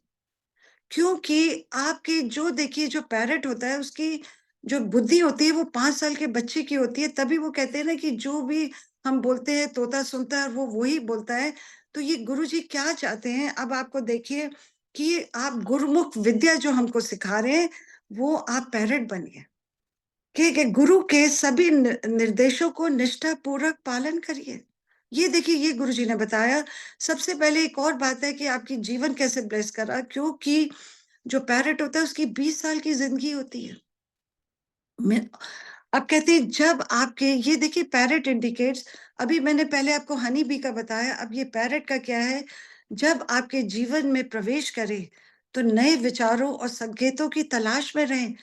क्योंकि आपके जो देखिए जो पैरेट होता है उसकी जो बुद्धि होती है वो 5 साल के बच्चे की होती है। तभी वो कहते हैं ना कि जो भी हम बोलते हैं तोता सुनता है और वो वही बोलता है। तो ये गुरुजी क्या चाहते हैं, अब आपको देखिए कि आप गुरुमुख विद्या जो हमको सिखा रहे हैं वो आप पैरेट बनिए, ठीक है, गुरु के सभी निर्देशों को निष्ठा पूर्वक पालन करिए। ये देखिए ये गुरुजी ने बताया। सबसे पहले एक और बात है कि आपकी जीवन कैसे ब्लेस करा, क्योंकि जो पैरेट होता है उसकी 20 साल की जिंदगी होती है। अब कहते हैं जब आपके ये देखिए पैरेट इंडिकेट्स, अभी मैंने पहले आपको हनी बी का बताया, अब ये पैरेट का क्या है, जब आपके जीवन में प्रवेश करे तो नए विचारों और संकेतों की तलाश में रहें,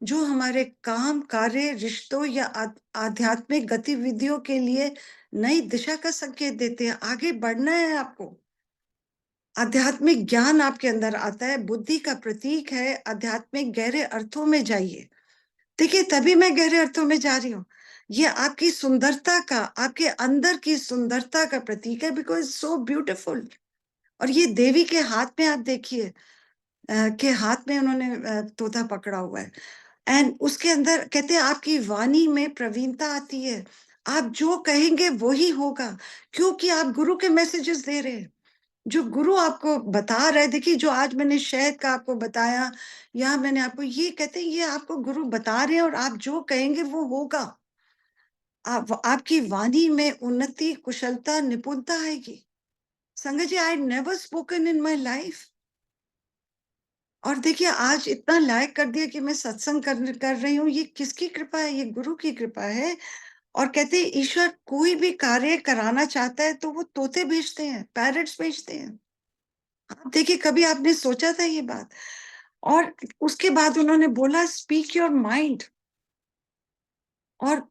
जो हमारे काम कार्य रिश्तों या आध्यात्मिक गतिविधियों के लिए नई दिशा का संकेत देते हैं। आगे बढ़ना है आपको, आध्यात्मिक ज्ञान आपके अंदर आता है, बुद्धि का प्रतीक है, आध्यात्मिक गहरे अर्थों में जाइए। देखिए तभी मैं गहरे अर्थों में जा रही हूँ। ये आपकी सुंदरता का, आपके अंदर की सुंदरता का प्रतीक है, बिकॉज सो ब्यूटीफुल। और ये देवी के हाथ में आप देखिए के हाथ में उन्होंने तोता पकड़ा हुआ है। एंड उसके अंदर कहते हैं आपकी वाणी में प्रवीणता आती है, आप जो कहेंगे वही होगा, क्योंकि आप गुरु के मैसेजेस दे रहे हैं। जो गुरु आपको बता रहे, देखिए जो आज मैंने शहद का आपको बताया, या मैंने आपको ये कहते हैं, ये आपको गुरु बता रहे हैं और आप जो कहेंगे वो होगा। आपकी वाणी में उन्नति, कुशलता, निपुणता आएगी। संगत जी, I never spoken in my life, और देखिए आज इतना लायक कर दिया कि मैं सत्संग कर रही हूँ। ये किसकी कृपा है? ये गुरु की कृपा है। और कहते हैं ईश्वर कोई भी कार्य कराना चाहता है तो वो तोते भेजते हैं, पैरट्स भेजते हैं। आप देखिए, कभी आपने सोचा था ये बात? और उसके बाद उन्होंने बोला स्पीक योर माइंड। और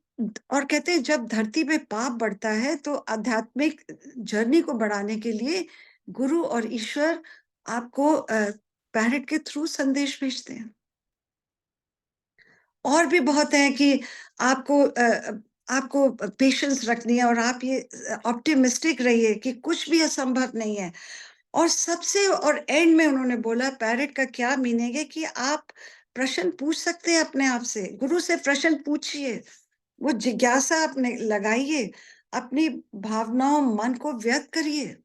और कहते हैं जब धरती पे पाप बढ़ता है तो आध्यात्मिक जर्नी को बढ़ाने के लिए गुरु और ईश्वर आपको पैरट के थ्रू संदेश भेजते हैं। और भी बहुत है कि आपको पेशेंस रखनी है, और आप ये ऑप्टिमिस्टिक रहिए कि कुछ भी असंभव नहीं है। और सबसे और एंड में उन्होंने बोला पैरट का क्या मीनिंग है कि आप प्रश्न पूछ सकते हैं अपने आप से, गुरु से प्रश्न पूछिए, वो जिज्ञासा अपने लगाइए, अपनी भावनाओं, मन को व्यक्त करिए।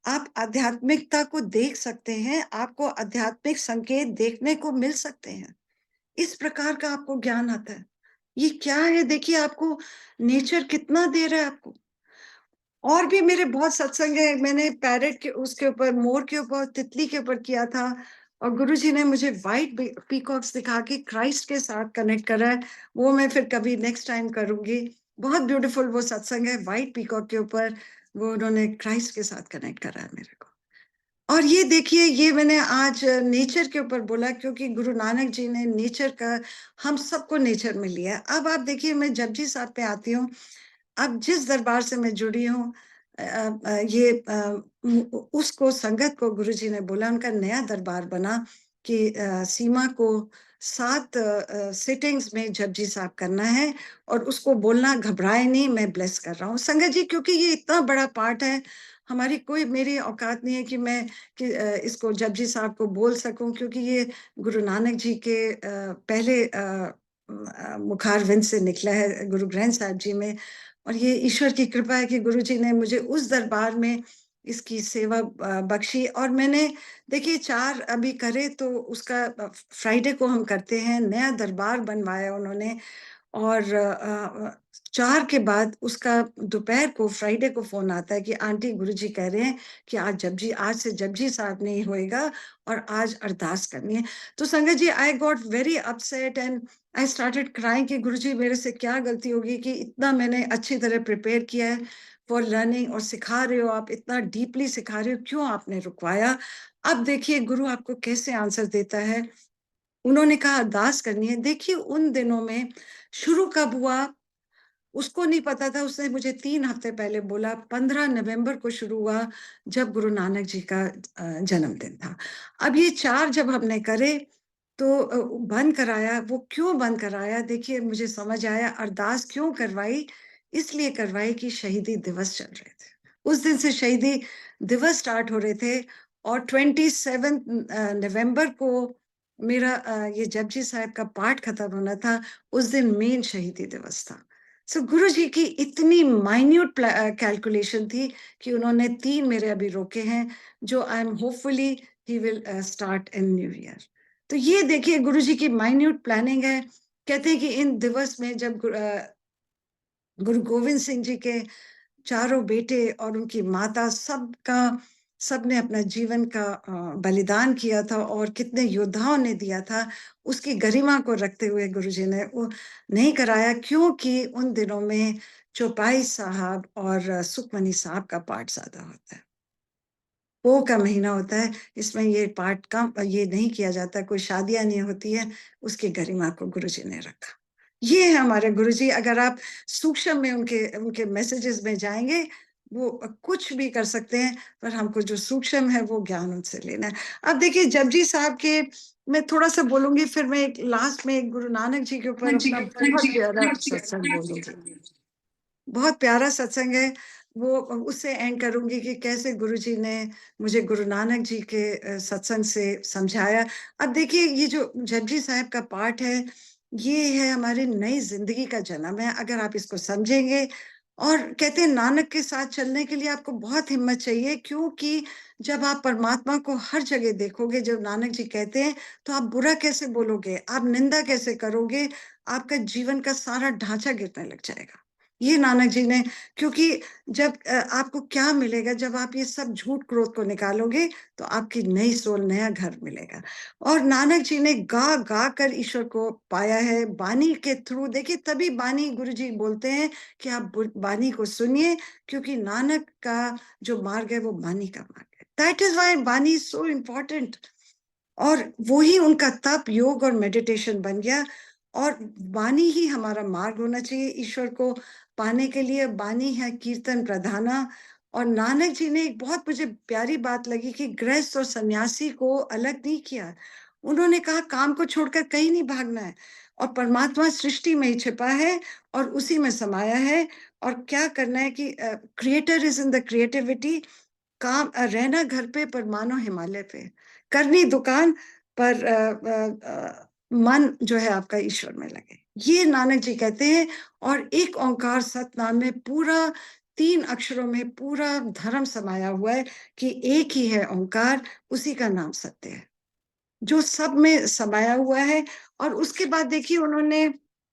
आप आध्यात्मिकता को देख सकते हैं, आपको आध्यात्मिक संकेत देखने को मिल सकते हैं। इस प्रकार का आपको ज्ञान आता है। ये क्या है? देखिए आपको नेचर कितना दे रहा है आपको। और भी मेरे बहुत सत्संग है, मैंने पैरट के उसके ऊपर, मोर के ऊपर, तितली के ऊपर किया था, और गुरुजी ने मुझे व्हाइट पीकॉक्स दिखा के क्राइस्ट के साथ कनेक्ट करा है। वो मैं फिर कभी नेक्स्ट टाइम करूंगी। बहुत ब्यूटीफुल वो सत्संग है, व्हाइट पीकॉक के ऊपर वो उन्होंने क्राइस्ट के साथ कनेक्ट करा है मेरे को। और ये देखिए, ये मैंने आज नेचर के ऊपर बोला क्योंकि गुरु नानक जी ने नेचर का, हम सबको नेचर में लिया है। अब आप देखिए, मैं जपजी साहब पे आती हूँ। अब जिस दरबार से मैं जुड़ी हूँ, उसको संगत को गुरुजी ने बोला, उनका नया दरबार बना कि सीमा को 7 सिटिंग्स में जपजी साहब करना है, और उसको बोलना घबराए नहीं, मैं ब्लेस कर रहा हूँ। संगत जी, क्योंकि ये इतना बड़ा पार्ट है, हमारी कोई, मेरी औकात नहीं है कि मैं इसको जपजी साहब को बोल सकूं, क्योंकि ये गुरु नानक जी के पहले मुखारविंद से निकला है, गुरु ग्रंथ साहिब जी में। और ये ईश्वर की कृपा है कि गुरु जी ने मुझे उस दरबार में इसकी सेवा बख्शी। और मैंने देखिए 4 अभी करे, तो उसका फ्राइडे को हम करते हैं, नया दरबार बनवाया उन्होंने। और 4 के बाद उसका दोपहर को, फ्राइडे को फोन आता है कि आंटी गुरुजी कह रहे हैं कि आज से जपजी साहब नहीं होएगा, और आज अरदास करनी है। तो संगत जी, I got very upset and I started crying कि गुरुजी मेरे से क्या गलती होगी कि इतना मैंने अच्छी तरह प्रिपेयर किया है फॉर लर्निंग, और सिखा रहे हो आप, इतना डीपली सिखा रहे हो, क्यों आपने रुकवाया? अब देखिए गुरु आपको कैसे आंसर देता है। उन्होंने कहा अरदास करनी है। देखिए उन दिनों में शुरू कब हुआ उसको नहीं पता था, उसने मुझे 3 हफ्ते पहले बोला। 15 नवंबर को शुरू हुआ, जब गुरु नानक जी का जन्मदिन था। अब ये 4 जब हमने करे तो बंद कराया। वो क्यों बंद कराया? देखिए मुझे समझ आया, अरदास क्यों करवाई, इसलिए करवाई कि शहीदी दिवस चल रहे थे। उस दिन से शहीदी दिवस स्टार्ट हो रहे थे, और 27 नवंबर को मेरा ये जपजी साहब का पाठ खत्म होना था। उस दिन मेन शहीदी दिवस था। सो गुरु जी की इतनी माइन्यूट कैलकुलेशन थी कि उन्होंने 3 मेरे अभी रोके हैं, जो I am hopefully he will start in new year. तो ये देखिए गुरु जी की माइन्यूट प्लानिंग है। कहते हैं कि इन दिवस में जब गुरु गोविंद सिंह जी के चारों बेटे और उनकी माता, सबने अपना जीवन का बलिदान किया था, और कितने योद्धाओं ने दिया था, उसकी गरिमा को रखते हुए गुरुजी ने वो नहीं कराया, क्योंकि उन दिनों में चौपाई साहब और सुखमनी साहब का पाठ ज्यादा होता है। पो का महीना होता है, इसमें ये पाठ का ये नहीं किया जाता, कोई शादियां नहीं होती है, उसकी गरिमा को गुरुजी ने रखा। ये है हमारे गुरुजी। अगर आप सूक्ष्म में उनके उनके मैसेजेस में जाएंगे, वो कुछ भी कर सकते हैं, पर हमको जो सूक्ष्म है वो ज्ञान उनसे लेना है। अब देखिए जपजी साहब के, मैं थोड़ा सा बोलूंगी, फिर मैं एक लास्ट में एक गुरु नानक जी के ऊपर अपना बहुत प्यारा सत्संग बोलूंगी। बहुत प्यारा सत्संग है वो, उससे एंड करूंगी कि कैसे गुरुजी ने मुझे गुरु नानक जी के सत्संग से समझाया। अब देखिए ये जो जपजी साहब का पाठ है, ये है हमारी नई जिंदगी का जन्म है। अगर आप इसको समझेंगे और कहते हैं नानक के साथ चलने के लिए आपको बहुत हिम्मत चाहिए, क्योंकि जब आप परमात्मा को हर जगह देखोगे, जब नानक जी कहते हैं, तो आप बुरा कैसे बोलोगे, आप निंदा कैसे करोगे, आपका जीवन का सारा ढांचा गिरने लग जाएगा। ये नानक जी ने, क्योंकि जब आपको क्या मिलेगा जब आप ये सब झूठ क्रोध को निकालोगे, तो आपकी नई सोल, नया घर मिलेगा। और नानक जी ने गा गा कर ईश्वर को पाया है, बानी के थ्रू। देखिए, तभी बानी, गुरु जी बोलते हैं कि आप बानी को सुनिए, क्योंकि नानक का जो मार्ग है वो बानी का मार्ग है। दैट इज वाई बानी इज सो इम्पोर्टेंट। और वो ही उनका तप, योग और मेडिटेशन बन गया। और वाणी ही हमारा मार्ग होना चाहिए ईश्वर को पाने के लिए। वाणी है कीर्तन प्रधाना। और नानक जी ने एक बहुत मुझे प्यारी बात लगी कि गृहस्थ और सन्यासी को अलग नहीं किया। उन्होंने कहा काम को छोड़कर कहीं नहीं भागना है, और परमात्मा सृष्टि में ही छिपा है और उसी में समाया है। और क्या करना है कि creator is in the creativity. काम रहना घर पे पर मानो हिमालय पे, करनी दुकान पर मन जो है आपका ईश्वर में लगे। ये नानक जी कहते हैं। और एक ओंकार सतनाम में पूरा 3 अक्षरों में पूरा धर्म समाया हुआ है कि एक ही है ओंकार, उसी का नाम सत्य है, जो सब में समाया हुआ है। और उसके बाद देखिए उन्होंने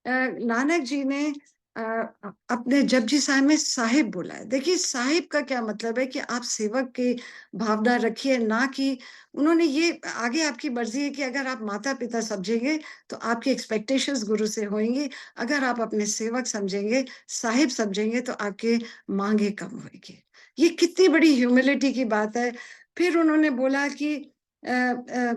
नानक जी ने अपने जपजी साहिब में साहिब बोला है। देखिए साहिब का क्या मतलब है कि आप सेवक की भावना रखिए, ना कि उन्होंने ये आगे आपकी मर्जी है कि अगर आप माता पिता समझेंगे तो आपकी एक्सपेक्टेशंस गुरु से होंगी, अगर आप अपने सेवक समझेंगे, साहिब समझेंगे, तो आपके मांगे कम होगी। ये कितनी बड़ी ह्यूमिलिटी की बात है। फिर उन्होंने बोला कि अ, अ,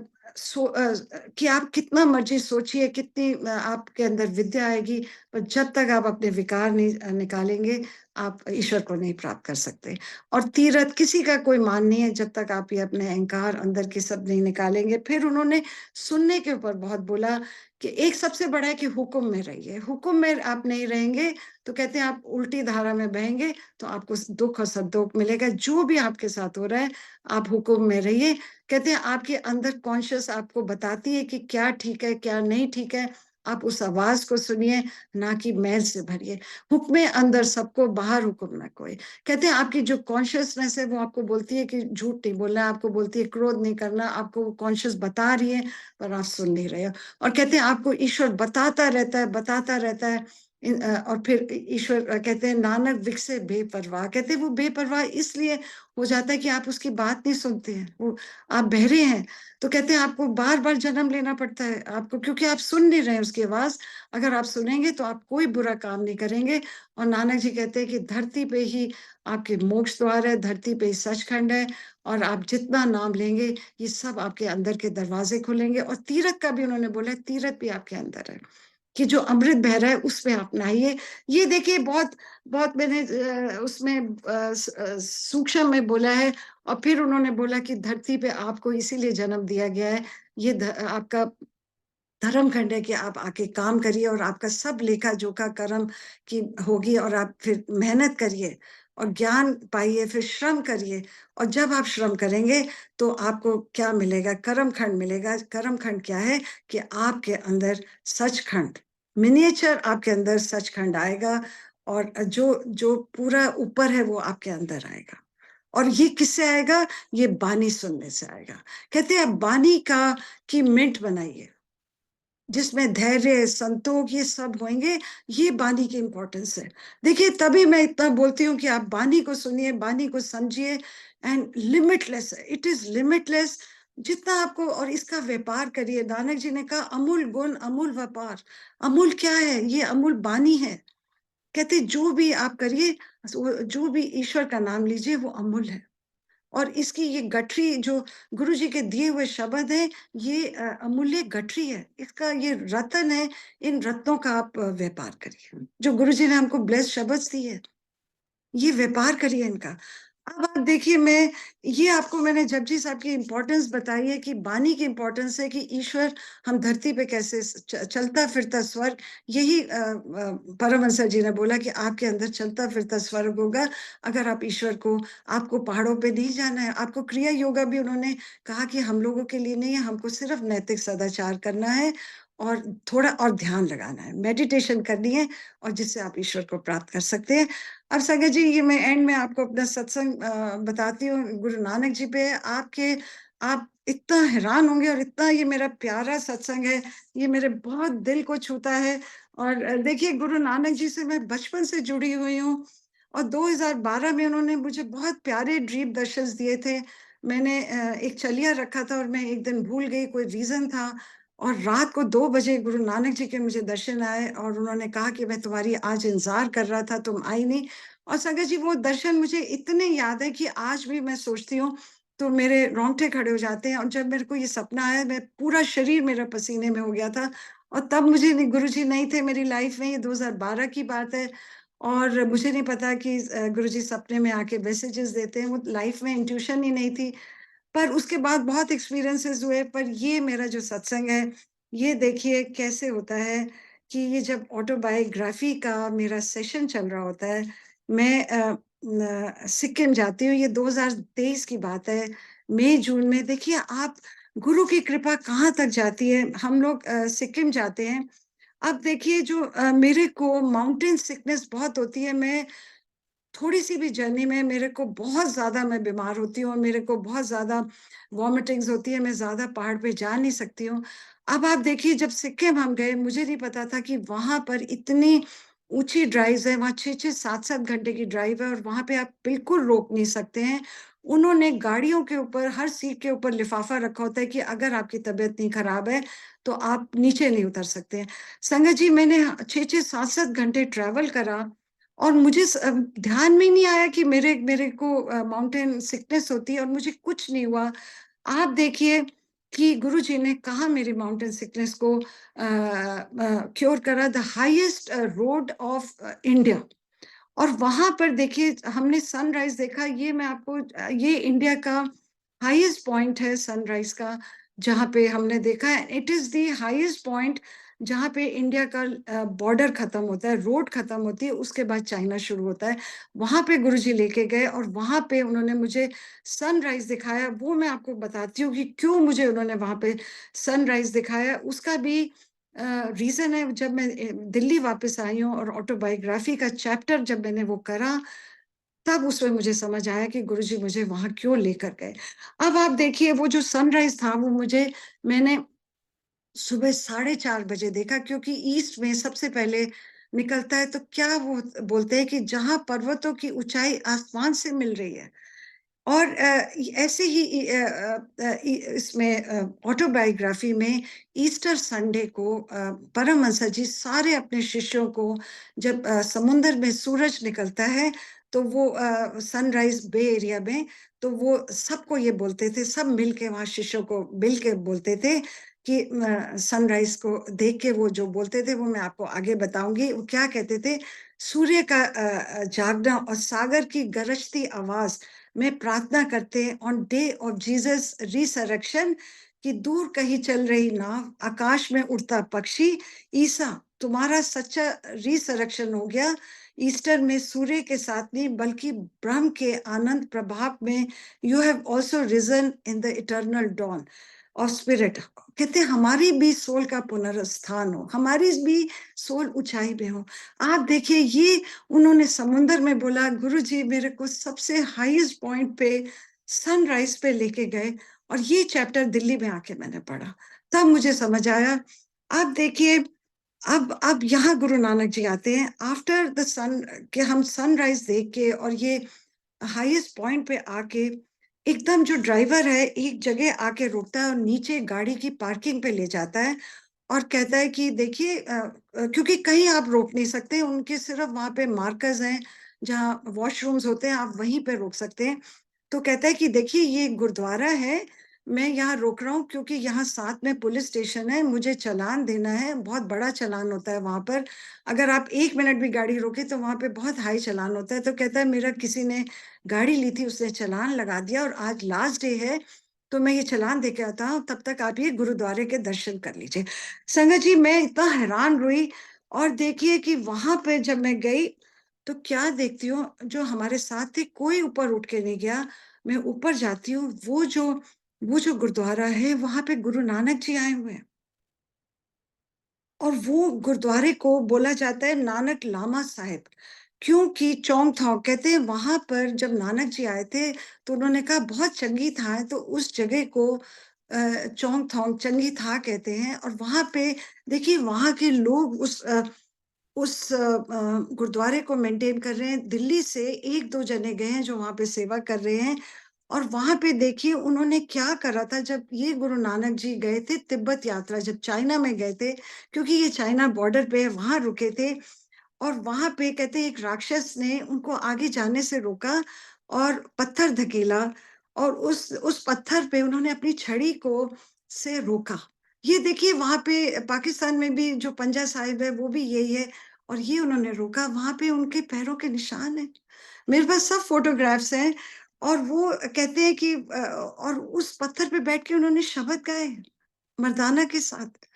कि आप कितना मर्जी सोचिए, कितनी आपके अंदर विद्या आएगी, पर जब तक आप अपने विकार नहीं निकालेंगे, आप ईश्वर को नहीं प्राप्त कर सकते। और तीरथ किसी का कोई मान नहीं है जब तक आप ये अपने अहंकार अंदर के सब नहीं निकालेंगे। फिर उन्होंने सुनने के ऊपर बहुत बोला कि एक सबसे बड़ा है कि हुक्म में रहिए। हुक्म में आप नहीं रहेंगे तो कहते हैं आप उल्टी धारा में बहेंगे, तो आपको दुख और संतोष मिलेगा। जो भी आपके साथ हो रहा है, आप हुक्म में रहिए। कहते हैं आपके अंदर कॉन्शियस आपको बताती है कि क्या ठीक है क्या नहीं ठीक है। आप उस आवाज को सुनिए, ना कि मैल से भरिए। हुक्म अंदर सबको, बाहर हुक्म ना कोई। कहते हैं आपकी जो कॉन्शियसनेस है वो आपको बोलती है कि झूठ नहीं बोलना, आपको बोलती है क्रोध नहीं करना, आपको वो कॉन्शियस बता रही है, पर आप सुन नहीं रहे हो। और कहते हैं आपको ईश्वर बताता रहता है, बताता रहता है। और फिर ईश्वर कहते हैं नानक विकसे बेपरवाह। कहते हैं वो बेपरवाह इसलिए हो जाता है कि आप उसकी बात नहीं सुनते हैं, वो आप बहरे हैं। तो कहते हैं आपको बार बार जन्म लेना पड़ता है आपको, क्योंकि आप सुन नहीं रहे हैं उसकी आवाज। अगर आप सुनेंगे तो आप कोई बुरा काम नहीं करेंगे। और नानक जी कहते हैं कि धरती पे ही आपके मोक्ष द्वार है, धरती पे ही सचखंड है। और आप जितना नाम लेंगे, ये सब आपके अंदर के दरवाजे खुलेंगे। और तीरथ का भी उन्होंने बोला है, तीरथ भी आपके अंदर है, कि जो अमृत बह रहा है उसमें आप नहाइए। ये देखिए बहुत बहुत मैंने उसमें सूक्ष्म में बोला है। और फिर उन्होंने बोला कि धरती पे आपको इसीलिए जन्म दिया गया है, ये आपका धर्म खंड है कि आप आके काम करिए, और आपका सब लेखा जोखा कर्म की होगी। और आप फिर मेहनत करिए और ज्ञान पाइए, फिर श्रम करिए। और जब आप श्रम करेंगे तो आपको क्या मिलेगा, कर्म खंड मिलेगा। कर्म खंड क्या है कि आपके अंदर सचखंड, मिनिएचर आपके अंदर सचखंड आएगा। और जो जो पूरा ऊपर है वो आपके अंदर आएगा। और ये किससे आएगा, ये बानी सुनने से आएगा। कहते हैं बानी का की मिंट बनाइए, जिसमें धैर्य संतोष ये सब होंगे। ये बानी की इंपॉर्टेंस है। देखिए तभी मैं इतना बोलती हूँ कि आप बानी को सुनिए, बानी को समझिए। एंड लिमिटलेस है, इट इज लिमिटलेस। जितना आपको, और इसका व्यापार करिए। नानक जी ने कहा अमूल गुण अमूल व्यापार। अमूल क्या है, ये अमूल बानी है। कहते जो भी आप करिए, जो भी ईश्वर का नाम लीजिए, वो अमूल है। और इसकी ये गठरी जो गुरु जी के दिए हुए शब्द है, ये अमूल्य गठरी है, इसका ये रत्न है। इन रत्नों का आप व्यापार करिए, जो गुरु जी ने हमको ब्लेस शब्द दिए, ये व्यापार करिए इनका। अब आप देखिए, मैं ये आपको मैंने जपजी साहब की इंपॉर्टेंस बताई है कि बानी की इंपॉर्टेंस है कि ईश्वर हम धरती पे कैसे चलता फिरता स्वर्ग। यही परमहंस जी ने बोला कि आपके अंदर चलता फिरता स्वर्ग होगा अगर आप ईश्वर को, आपको पहाड़ों पे नहीं जाना है। आपको क्रिया योगा भी उन्होंने कहा कि हम लोगों के लिए नहीं है, हमको सिर्फ नैतिक सदाचार करना है। और थोड़ा और ध्यान लगाना है, मेडिटेशन करनी है और जिससे आप ईश्वर को प्राप्त कर सकते हैं। अब संगत जी, ये मैं एंड में आपको अपना सत्संग बताती हूँ गुरु नानक जी पे। आप इतना हैरान होंगे और इतना ये मेरा प्यारा सत्संग है, ये मेरे बहुत दिल को छूता है। और देखिए, गुरु नानक जी से मैं बचपन से जुड़ी हुई हूँ और 2012 में उन्होंने मुझे बहुत प्यारे ड्रीम दर्शन दिए थे। मैंने एक चलिया रखा था और मैं एक दिन भूल गई, कोई रीज़न था, और रात को 2 बजे गुरु नानक जी के मुझे दर्शन आए और उन्होंने कहा कि मैं तुम्हारी आज इंतज़ार कर रहा था, तुम आई नहीं। और संगत जी, वो दर्शन मुझे इतने याद है कि आज भी मैं सोचती हूँ तो मेरे रोंगटे खड़े हो जाते हैं। और जब मेरे को ये सपना आया, मैं पूरा शरीर मेरा पसीने में हो गया था और तब मुझे नहीं, गुरुजी नहीं थे मेरी लाइफ में। ये 2012 की बात है और मुझे नहीं पता कि गुरुजी सपने में आके मैसेजेस देते हैं, वो लाइफ में इंट्यूशन ही नहीं थी। पर उसके बाद बहुत एक्सपीरियंसेस हुए, पर ये मेरा जो सत्संग है, ये देखिए कैसे होता है कि ये जब ऑटोबायोग्राफी का मेरा सेशन चल रहा होता है, मैं सिक्किम जाती हूँ। ये 2023 की बात है, मई जून में। देखिए आप, गुरु की कृपा कहाँ तक जाती है। हम लोग सिक्किम जाते हैं। अब देखिए, जो मेरे को माउंटेन सिकनेस बहुत होती है। मैं थोड़ी-सी भी जर्नी में मेरे को बहुत ज़्यादा, मैं बीमार होती हूँ और मेरे को बहुत ज़्यादा वॉमिटिंग्स होती है, मैं ज़्यादा पहाड़ पे जा नहीं सकती हूँ। अब आप देखिए, जब सिक्किम हम गए, मुझे नहीं पता था कि वहाँ पर इतनी ऊँची ड्राइव्स हैं, वहाँ 6-6, 7-7 घंटे की ड्राइव है और वहाँ पे आप बिल्कुल रोक नहीं सकते हैं। उन्होंने गाड़ियों के ऊपर, हर सीट के ऊपर लिफ़ाफ़ा रखा होता है कि अगर आपकी तबीयत नहीं खराब है, तो आप नीचे नहीं उतर सकते हैं। संगत जी, मैंने 6-6, 7-7 घंटे ट्रैवल करा और मुझे ध्यान में ही नहीं आया कि मेरे मेरे को माउंटेन सिकनेस होती है और मुझे कुछ नहीं हुआ। आप देखिए कि गुरुजी ने कहाँ मेरी माउंटेन सिकनेस को क्योर करा, the highest road of India. और वहाँ पर देखिए हमने सनराइज़ देखा। ये मैं आपको ये इंडिया का हाईएस्ट पॉइंट है सनराइज़ का, जहाँ पे हमने देखा है। It is the highest point जहाँ पे इंडिया का बॉर्डर खत्म होता है, रोड खत्म होती है, उसके बाद चाइना शुरू होता है। वहाँ पे गुरुजी लेके गए और वहाँ पे उन्होंने मुझे सनराइज़ दिखाया। वो मैं आपको बताती हूँ कि क्यों मुझे उन्होंने वहाँ पे सनराइज़ दिखाया। उसका भी रीज़न है। जब मैं दिल्ली वापस आई हूँ और ऑटोबायोग्राफी का चैप्टर जब मैंने वो करा, तब उसमें मुझे समझ आया कि गुरुजी मुझे वहाँ क्यों लेकर गए। अब आप देखिए, वो जो सनराइज़ था, वो मैंने सुबह 4:30 बजे देखा, क्योंकि ईस्ट में सबसे पहले निकलता है। तो क्या वो बोलते हैं कि जहाँ पर्वतों की ऊँचाई आसमान से मिल रही है। और ऐसे ही इसमें ऑटोबायोग्राफी में ईस्टर संडे को परमहंस जी सारे अपने शिष्यों को, जब समुंदर में सूरज निकलता है, तो वो सनराइज बे एरिया में, तो वो सबको ये बोलते थे, सब मिलके वहाँ शिष्यों को मिल के बोलते थे कि सनराइज को देख के वो जो बोलते थे, वो मैं आपको आगे बताऊंगी। वो क्या कहते थे, सूर्य का जागना और सागर की गरजती आवाज में प्रार्थना करते हैं on day of Jesus resurrection, कि दूर कहीं चल रही नाव, आकाश में उड़ता पक्षी, ईसा तुम्हारा सच्चा रिसरेक्शन हो गया। ईस्टर में सूर्य के साथ नहीं, बल्कि ब्रह्म के आनंद प्रभाव में you have also risen in the eternal dawn of spirit. कहते हैं हमारी भी सोल का पुनरुत्थान हो, हमारी भी सोल ऊंचाई में हो। आप देखिए, ये उन्होंने समुंदर में बोला। गुरुजी मेरे को सबसे हाईएस्ट पॉइंट पे, सनराइज पे लेके गए और ये चैप्टर दिल्ली में आके मैंने पढ़ा, तब मुझे समझ आया। अब देखिए, अब यहाँ गुरु नानक जी आते हैं आफ्टर द सन, कि हम सनराइज देख के और ये हाईएस्ट पॉइंट पे आके, एकदम जो ड्राइवर है एक जगह आके रोकता है और नीचे गाड़ी की पार्किंग पे ले जाता है और कहता है कि देखिए, क्योंकि कहीं आप रोक नहीं सकते, उनके सिर्फ वहां पे मार्कर्स हैं जहाँ वॉशरूम्स होते हैं, आप वहीं पे रोक सकते हैं। तो कहता है कि देखिए, ये गुरुद्वारा है, मैं यहाँ रोक रहा हूँ क्योंकि यहाँ साथ में पुलिस स्टेशन है, मुझे चालान देना है, बहुत बड़ा चालान होता है वहां पर। अगर आप 1 मिनट भी गाड़ी रोके तो वहां पे बहुत हाई चालान होता है। तो कहता है मेरा किसी ने गाड़ी ली थी, उसने चालान लगा दिया और आज लास्ट डे है, तो मैं ये चालान दे के आता हूँ, तब तक आप ये गुरुद्वारे के दर्शन कर लीजिए। संगत जी, मैं इतना हैरान हुई। और देखिए कि वहां पे जब मैं गई, तो क्या देखती हूँ, जो हमारे साथ थे कोई ऊपर उठ के नहीं गया। मैं ऊपर जाती हूँ, वो जो गुरुद्वारा है, वहां पे गुरु नानक जी आए हुए हैं। और वो गुरुद्वारे को बोला जाता है नानक लामा साहिब, क्योंकि चौंगथांग कहते हैं वहां पर जब नानक जी आए थे तो उन्होंने कहा बहुत चंगी था है, तो उस जगह को चौंगथांग चंगी था कहते हैं। और वहां पे देखिए वहां के लोग उस गुरुद्वारे को मेंटेन कर रहे हैं। दिल्ली से 1-2 जने गए हैं जो वहां पे सेवा कर रहे हैं। और वहां पे देखिए उन्होंने क्या करा था जब ये गुरु नानक जी गए थे तिब्बत यात्रा, जब चाइना में गए थे, क्योंकि ये चाइना बॉर्डर पे है, वहां रुके थे। और वहां पे कहते हैं एक राक्षस ने उनको आगे जाने से रोका और पत्थर धकेला, और उस पत्थर पे उन्होंने अपनी छड़ी को से रोका। ये देखिए वहां पे पाकिस्तान में भी जो पंजा साहिब है वो भी यही है। और ये उन्होंने रोका, वहां पे उनके पैरों के निशान है, मेरे पास सब फोटोग्राफ्स हैं। और वो कहते हैं कि और उस पत्थर पे बैठ के उन्होंने शब्द गाए मर्दाना के साथ,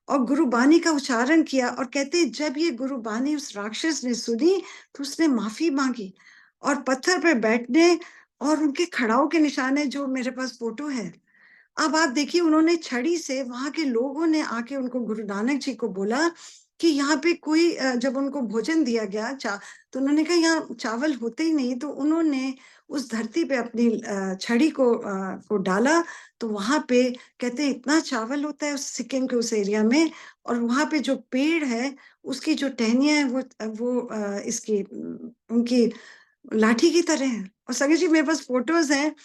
और गुरुबानी का उच्चारण किया। और कहते हैं जब ये गुरुबानी उस राक्षस ने सुनी तो उसने माफी मांगी, और पत्थर पे बैठने और उनके खड़ाऊ के निशान है, जो मेरे पास फोटो है। अब आप देखिए उन्होंने छड़ी से, वहां के लोगों ने आके उनको, गुरु नानक जी को बोला कि यहाँ पे कोई जब उनको भोजन दिया गया तो उन्होंने कहा यहाँ चावल होते ही नहीं, तो उन्होंने उस धरती पे अपनी छड़ी को डाला। तो वहां पे कहते हैं इतना चावल होता है उस सिक्किम के उस एरिया में। और वहां पे जो पेड़ है उसकी जो टहनियां है वो इसकी उनकी लाठी की तरह है। और संगे जी मेरे पास फोटोज हैं।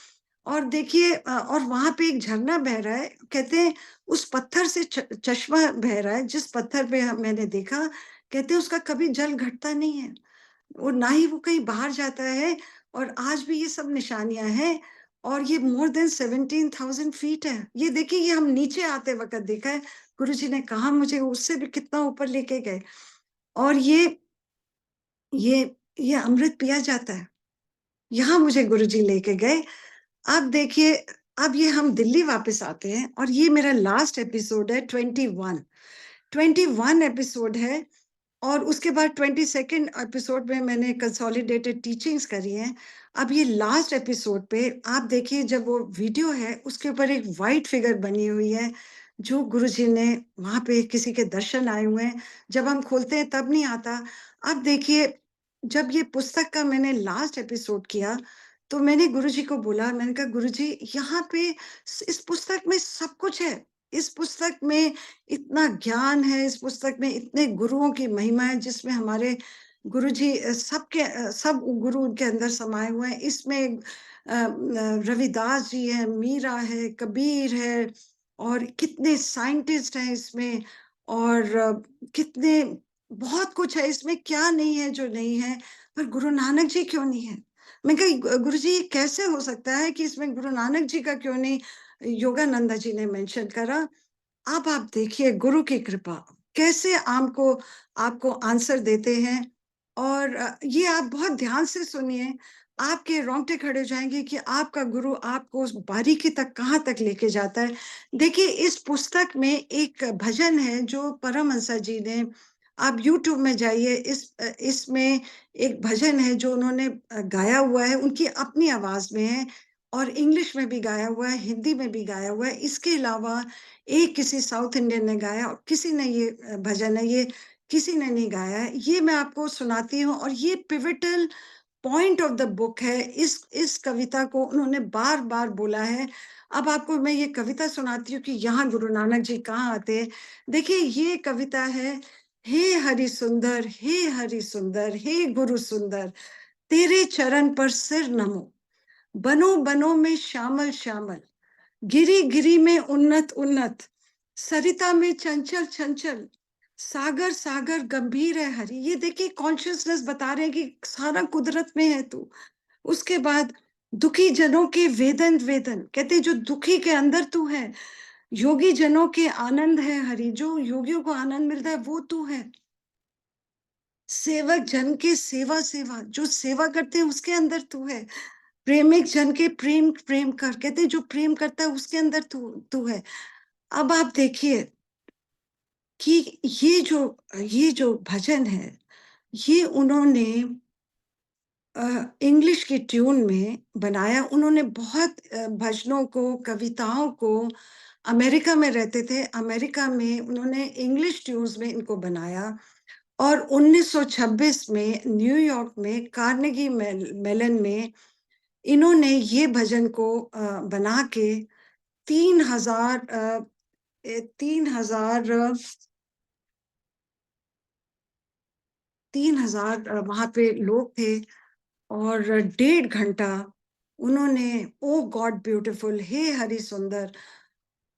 और देखिए और वहां पे एक झरना बह रहा है, कहते हैं उस पत्थर से चश्मा बह रहा है, जिस पत्थर पे मैंने देखा, कहते हैं उसका कभी जल घटता नहीं है, और ना ही वो कहीं बाहर जाता है। और आज भी ये सब निशानियां हैं। और ये मोर देन 17,000 फीट है। ये देखिए ये हम नीचे आते वक्त देखा है, गुरुजी ने कहा मुझे उससे भी कितना ऊपर लेके गए। और ये ये अमृत पिया जाता है, यहाँ मुझे गुरुजी लेके गए। अब देखिए अब ये हम दिल्ली वापस आते हैं, और ये मेरा लास्ट एपिसोड है 21 एपिसोड है। और उसके बाद 22nd एपिसोड में मैंने कंसोलिडेटेड टीचिंग्स करी हैं। अब ये लास्ट एपिसोड पे आप देखिए, जब वो वीडियो है उसके ऊपर एक वाइट फिगर बनी हुई है, जो गुरुजी ने वहां पे किसी के दर्शन आए हुए हैं। जब हम खोलते हैं तब नहीं आता। अब देखिए जब ये पुस्तक का मैंने लास्ट एपिसोड किया, तो मैंने गुरुजी को बोला, मैंने कहा गुरुजी यहाँ पे इस पुस्तक में सब कुछ है, इस पुस्तक में इतना ज्ञान है, इस पुस्तक में इतने गुरुओं की महिमा है, जिसमें हमारे गुरुजी सब गुरु उनके अंदर समाये हुए हैं। इसमें रविदास जी है, मीरा है, कबीर है, और कितने साइंटिस्ट हैं इसमें। और कितने बहुत कुछ है इसमें, क्या नहीं है जो नहीं है। पर गुरु नानक जी क्यों नहीं है? मैं कहा गुरु जी ये कैसे हो सकता है कि इसमें गुरु नानक जी का क्यों नहीं योगानंदा जी ने मेंशन करा? अब आप देखिए गुरु की कृपा कैसे आपको आपको आंसर देते हैं। और ये आप बहुत ध्यान से सुनिए, आपके रोंगटे खड़े हो जाएंगे कि आपका गुरु आपको उस बारीकी तक कहाँ तक लेके जाता है। देखिए इस पुस्तक में एक भजन है जो परमहंस जी ने, आप YouTube में जाइए, इसमें एक भजन है जो उन्होंने गाया हुआ है, उनकी अपनी आवाज में है, और इंग्लिश में भी गाया हुआ है, हिंदी में भी गाया हुआ है। इसके अलावा एक किसी साउथ इंडियन ने गाया, और किसी ने ये भजन है, ये किसी ने नहीं गाया है। ये मैं आपको सुनाती हूँ, और ये pivotal point of the book है। इस कविता को उन्होंने बार बार बोला है। अब आपको मैं ये कविता सुनाती हूँ कि यहाँ गुरु नानक जी कहाँ आते हैं। देखिए ये कविता है, हे हरि सुंदर, हे हरि सुंदर, हे गुरु सुंदर, तेरे चरण पर सिर नमो, बनो बनो में श्यामल श्यामल, गिरी गिरी में उन्नत उन्नत, सरिता में चंचल चंचल, सागर सागर गंभीर है हरि। ये देखिए कॉन्शियसनेस बता रहे हैं कि सारा कुदरत में है तू। उसके बाद दुखी जनों के वेदन वेदन, कहते जो दुखी के अंदर तू है, योगी जनों के आनंद है हरि, जो योगियों को आनंद मिलता है वो तू है। सेवक जन के सेवा सेवा, जो सेवा करते हैं उसके अंदर तू है। प्रेमिक जन के प्रेम प्रेम कर, कहते जो प्रेम करता है उसके अंदर तू तू है। अब आप देखिए कि ये जो भजन है, ये उन्होंने इंग्लिश की ट्यून में बनाया। उन्होंने बहुत भजनों को, कविताओं को अमेरिका में रहते थे। अमेरिका में उन्होंने इंग्लिश ट्यून्स में इनको बनाया और 1926 में न्यूयॉर्क में कार्नेगी मेलन में इन्होंने ये भजन को बना के 3,000 वहां पे लोग थे और 1.5 घंटा उन्होंने ओ गॉड ब्यूटीफुल, हे हरि सुंदर,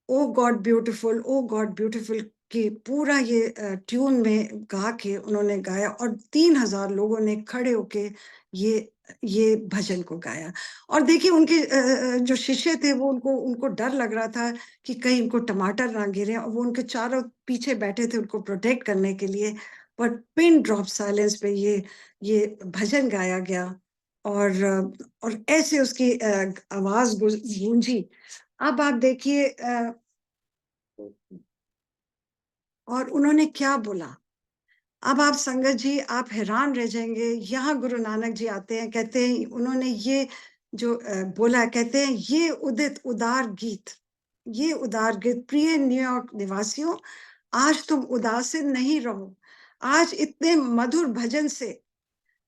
ओ गॉड ब्यूटीफुल के पूरा ये ट्यून में गा के उन्होंने गाया और 3,000 लोगों ने खड़े होके ये ये भजन को गाया। और देखिए उनके जो शिष्य थे वो उनको उनको डर लग रहा था कि कहीं इनको टमाटर ना गिरे, और वो उनके चारों पीछे बैठे थे उनको प्रोटेक्ट करने के लिए। पर पिन ड्रॉप साइलेंस पे ये भजन गाया गया और ऐसे उसकी आवाज गूंजी। अब आप देखिए और उन्होंने क्या बोला। अब आप संगत जी आप हैरान रह जाएंगे। यहाँ गुरु नानक जी आते हैं, कहते हैं उन्होंने ये जो बोला, कहते हैं ये उदार गीत, ये उदार गीत, प्रिय न्यूयॉर्क निवासियों, आज तुम उदासीन नहीं रहो। आज इतने मधुर भजन से,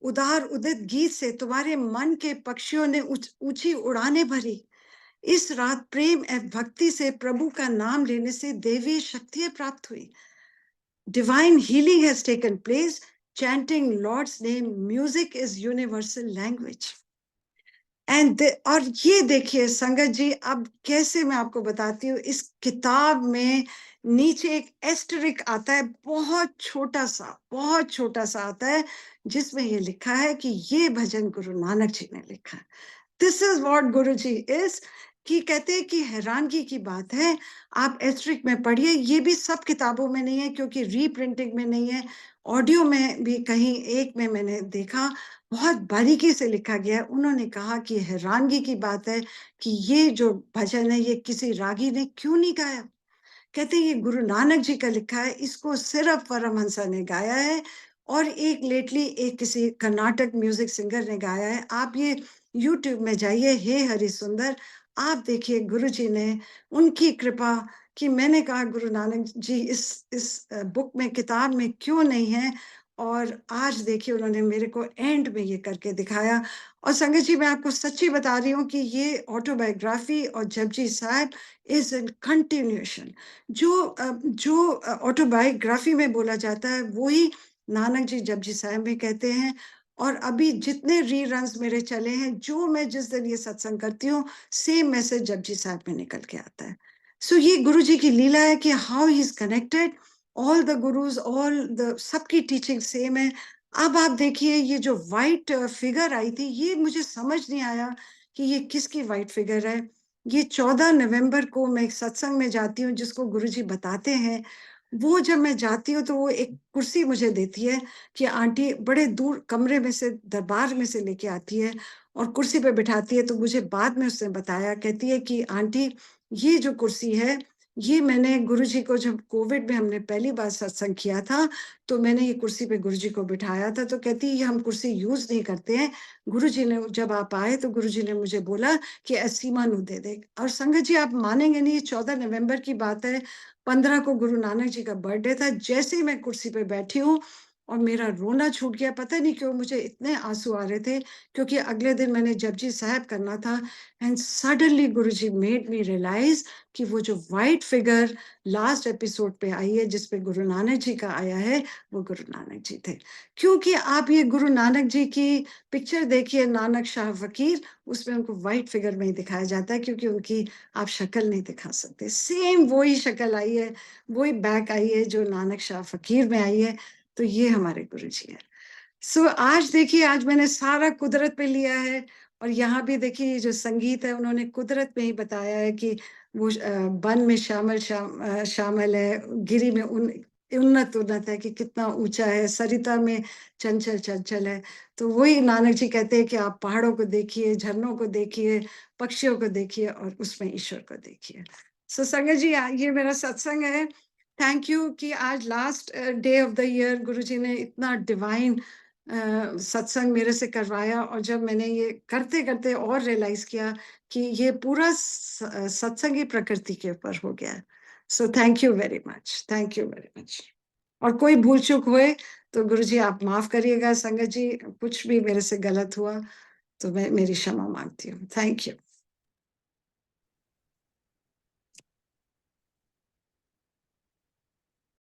उदार उदित गीत से तुम्हारे मन के पक्षियों ने ऊंची उड़ाने भरी। इस रात प्रेम एवं भक्ति से प्रभु का नाम लेने से देवी शक्तियां प्राप्त हुई। Divine healing has taken place. Chanting Lord's name, music is universal language. और ये देखिए संगत जी, अब कैसे मैं आपको बताती हूँ। इस किताब में नीचे एक एस्टरिक आता है, बहुत छोटा सा आता है, जिसमें ये लिखा है कि ये भजन गुरु नानक जी ने लिखा है। This is what Guru ji is, कि कहते हैं कि हैरानगी की बात है। आप एस्ट्रिक में पढ़िए, ये भी सब किताबों में नहीं है क्योंकि रीप्रिंटिंग में नहीं है, ऑडियो में भी कहीं एक में मैंने देखा, बहुत बारीकी से लिखा गया है। उन्होंने कहा कि हैरानगी की बात है कि ये जो भजन है ये किसी रागी ने क्यों नहीं गाया। कहते ये गुरु नानक जी का लिखा है, इसको सिर्फ परमहंसा ने गाया है और एक लेटली एक किसी कर्नाटक म्यूजिक सिंगर ने गाया है। आप ये यूट्यूब में जाइए, हे हरि सुंदर, आप देखिए गुरु जी ने, उनकी कृपा कि मैंने कहा गुरु नानक जी इस बुक में, किताब में क्यों नहीं है। और आज देखिए उन्होंने मेरे को एंड में ये करके दिखाया। और संगत जी मैं आपको सच्ची बता रही हूँ कि ये ऑटोबायोग्राफी और जपजी साहब इज इन कंटिन्यूएशन। जो ऑटोबायोग्राफी में बोला जाता है वही नानक जी जपजी साहब में कहते हैं। और अभी जितने रीरन्स मेरे चले हैं, जो मैं जिस दिन ये सत्संग करती हूँ, सेम मैसेज जपजी साहब में निकल के आता है। सो ये गुरु जी की लीला है कि how he is connected all the gurus, all the, सबकी टीचिंग सेम है। अब आप देखिए ये जो व्हाइट फिगर आई थी, ये मुझे समझ नहीं आया कि ये किसकी व्हाइट फिगर है। ये 14 नवंबर को मैं एक सत्संग में जाती हूँ जिसको गुरुजी बताते हैं। वो जब मैं जाती हूँ तो वो एक कुर्सी मुझे देती है कि आंटी, बड़े दूर कमरे में से, दरबार में से लेके आती है और कुर्सी पे बिठाती है। तो मुझे बाद में उसने बताया, कहती है कि आंटी ये जो कुर्सी है, ये मैंने गुरुजी को, जब कोविड में हमने पहली बार सत्संग किया था तो मैंने ये कुर्सी पे गुरुजी को बिठाया था। तो कहती है ये हम कुर्सी यूज नहीं करते हैं, गुरुजी ने, जब आप आए तो गुरुजी ने मुझे बोला कि सीमा नू दे दे। और संगत जी आप मानेंगे नहीं, 14 नवंबर की बात है, 15 को गुरु नानक जी का बर्थडे था। जैसे ही मैं कुर्सी पे बैठी हूँ और मेरा रोना छूट गया, पता नहीं क्यों मुझे इतने आंसू आ रहे थे, क्योंकि अगले दिन मैंने जपजी साहब करना था। And suddenly Guruji made me realize कि वो जो व्हाइट फिगर लास्ट एपिसोड पे आई है जिसपे गुरु नानक जी का आया है, वो गुरु नानक जी थे। क्योंकि आप ये गुरु नानक जी की पिक्चर देखिए, नानक शाह फकीर, उसमें उनको व्हाइट फिगर में ही दिखाया जाता है क्योंकि उनकी आप शक्ल नहीं दिखा सकते। सेम वही शक्ल आई है, वही बैक आई है जो नानक शाह फकीर में आई है। तो ये हमारे गुरु जी है। सो आज देखिए, आज मैंने सारा कुदरत पे लिया है। और यहाँ भी देखिए जो संगीत है उन्होंने कुदरत में ही बताया है कि वो वन में शामिल है, गिरी में उन्नत उन्नत है कि कितना ऊंचा है, सरिता में चंचल चंचल है। तो वही नानक जी कहते हैं कि आप पहाड़ों को देखिए, झरनों को देखिए, पक्षियों को देखिए और उसमें ईश्वर को देखिए। सो संगत जी ये मेरा सत्संग है। थैंक यू कि आज last day of the year गुरु जी ने इतना डिवाइन सत्संग मेरे से करवाया, और जब मैंने ये करते करते और रियलाइज किया कि ये पूरा सत्संग ही प्रकृति के ऊपर हो गया। So thank you very much, thank you very much. और कोई भूल चूक हुए तो गुरुजी आप माफ करिएगा, संगत जी कुछ भी मेरे से गलत हुआ तो मैं मेरी क्षमा मांगती हूँ। Thank you.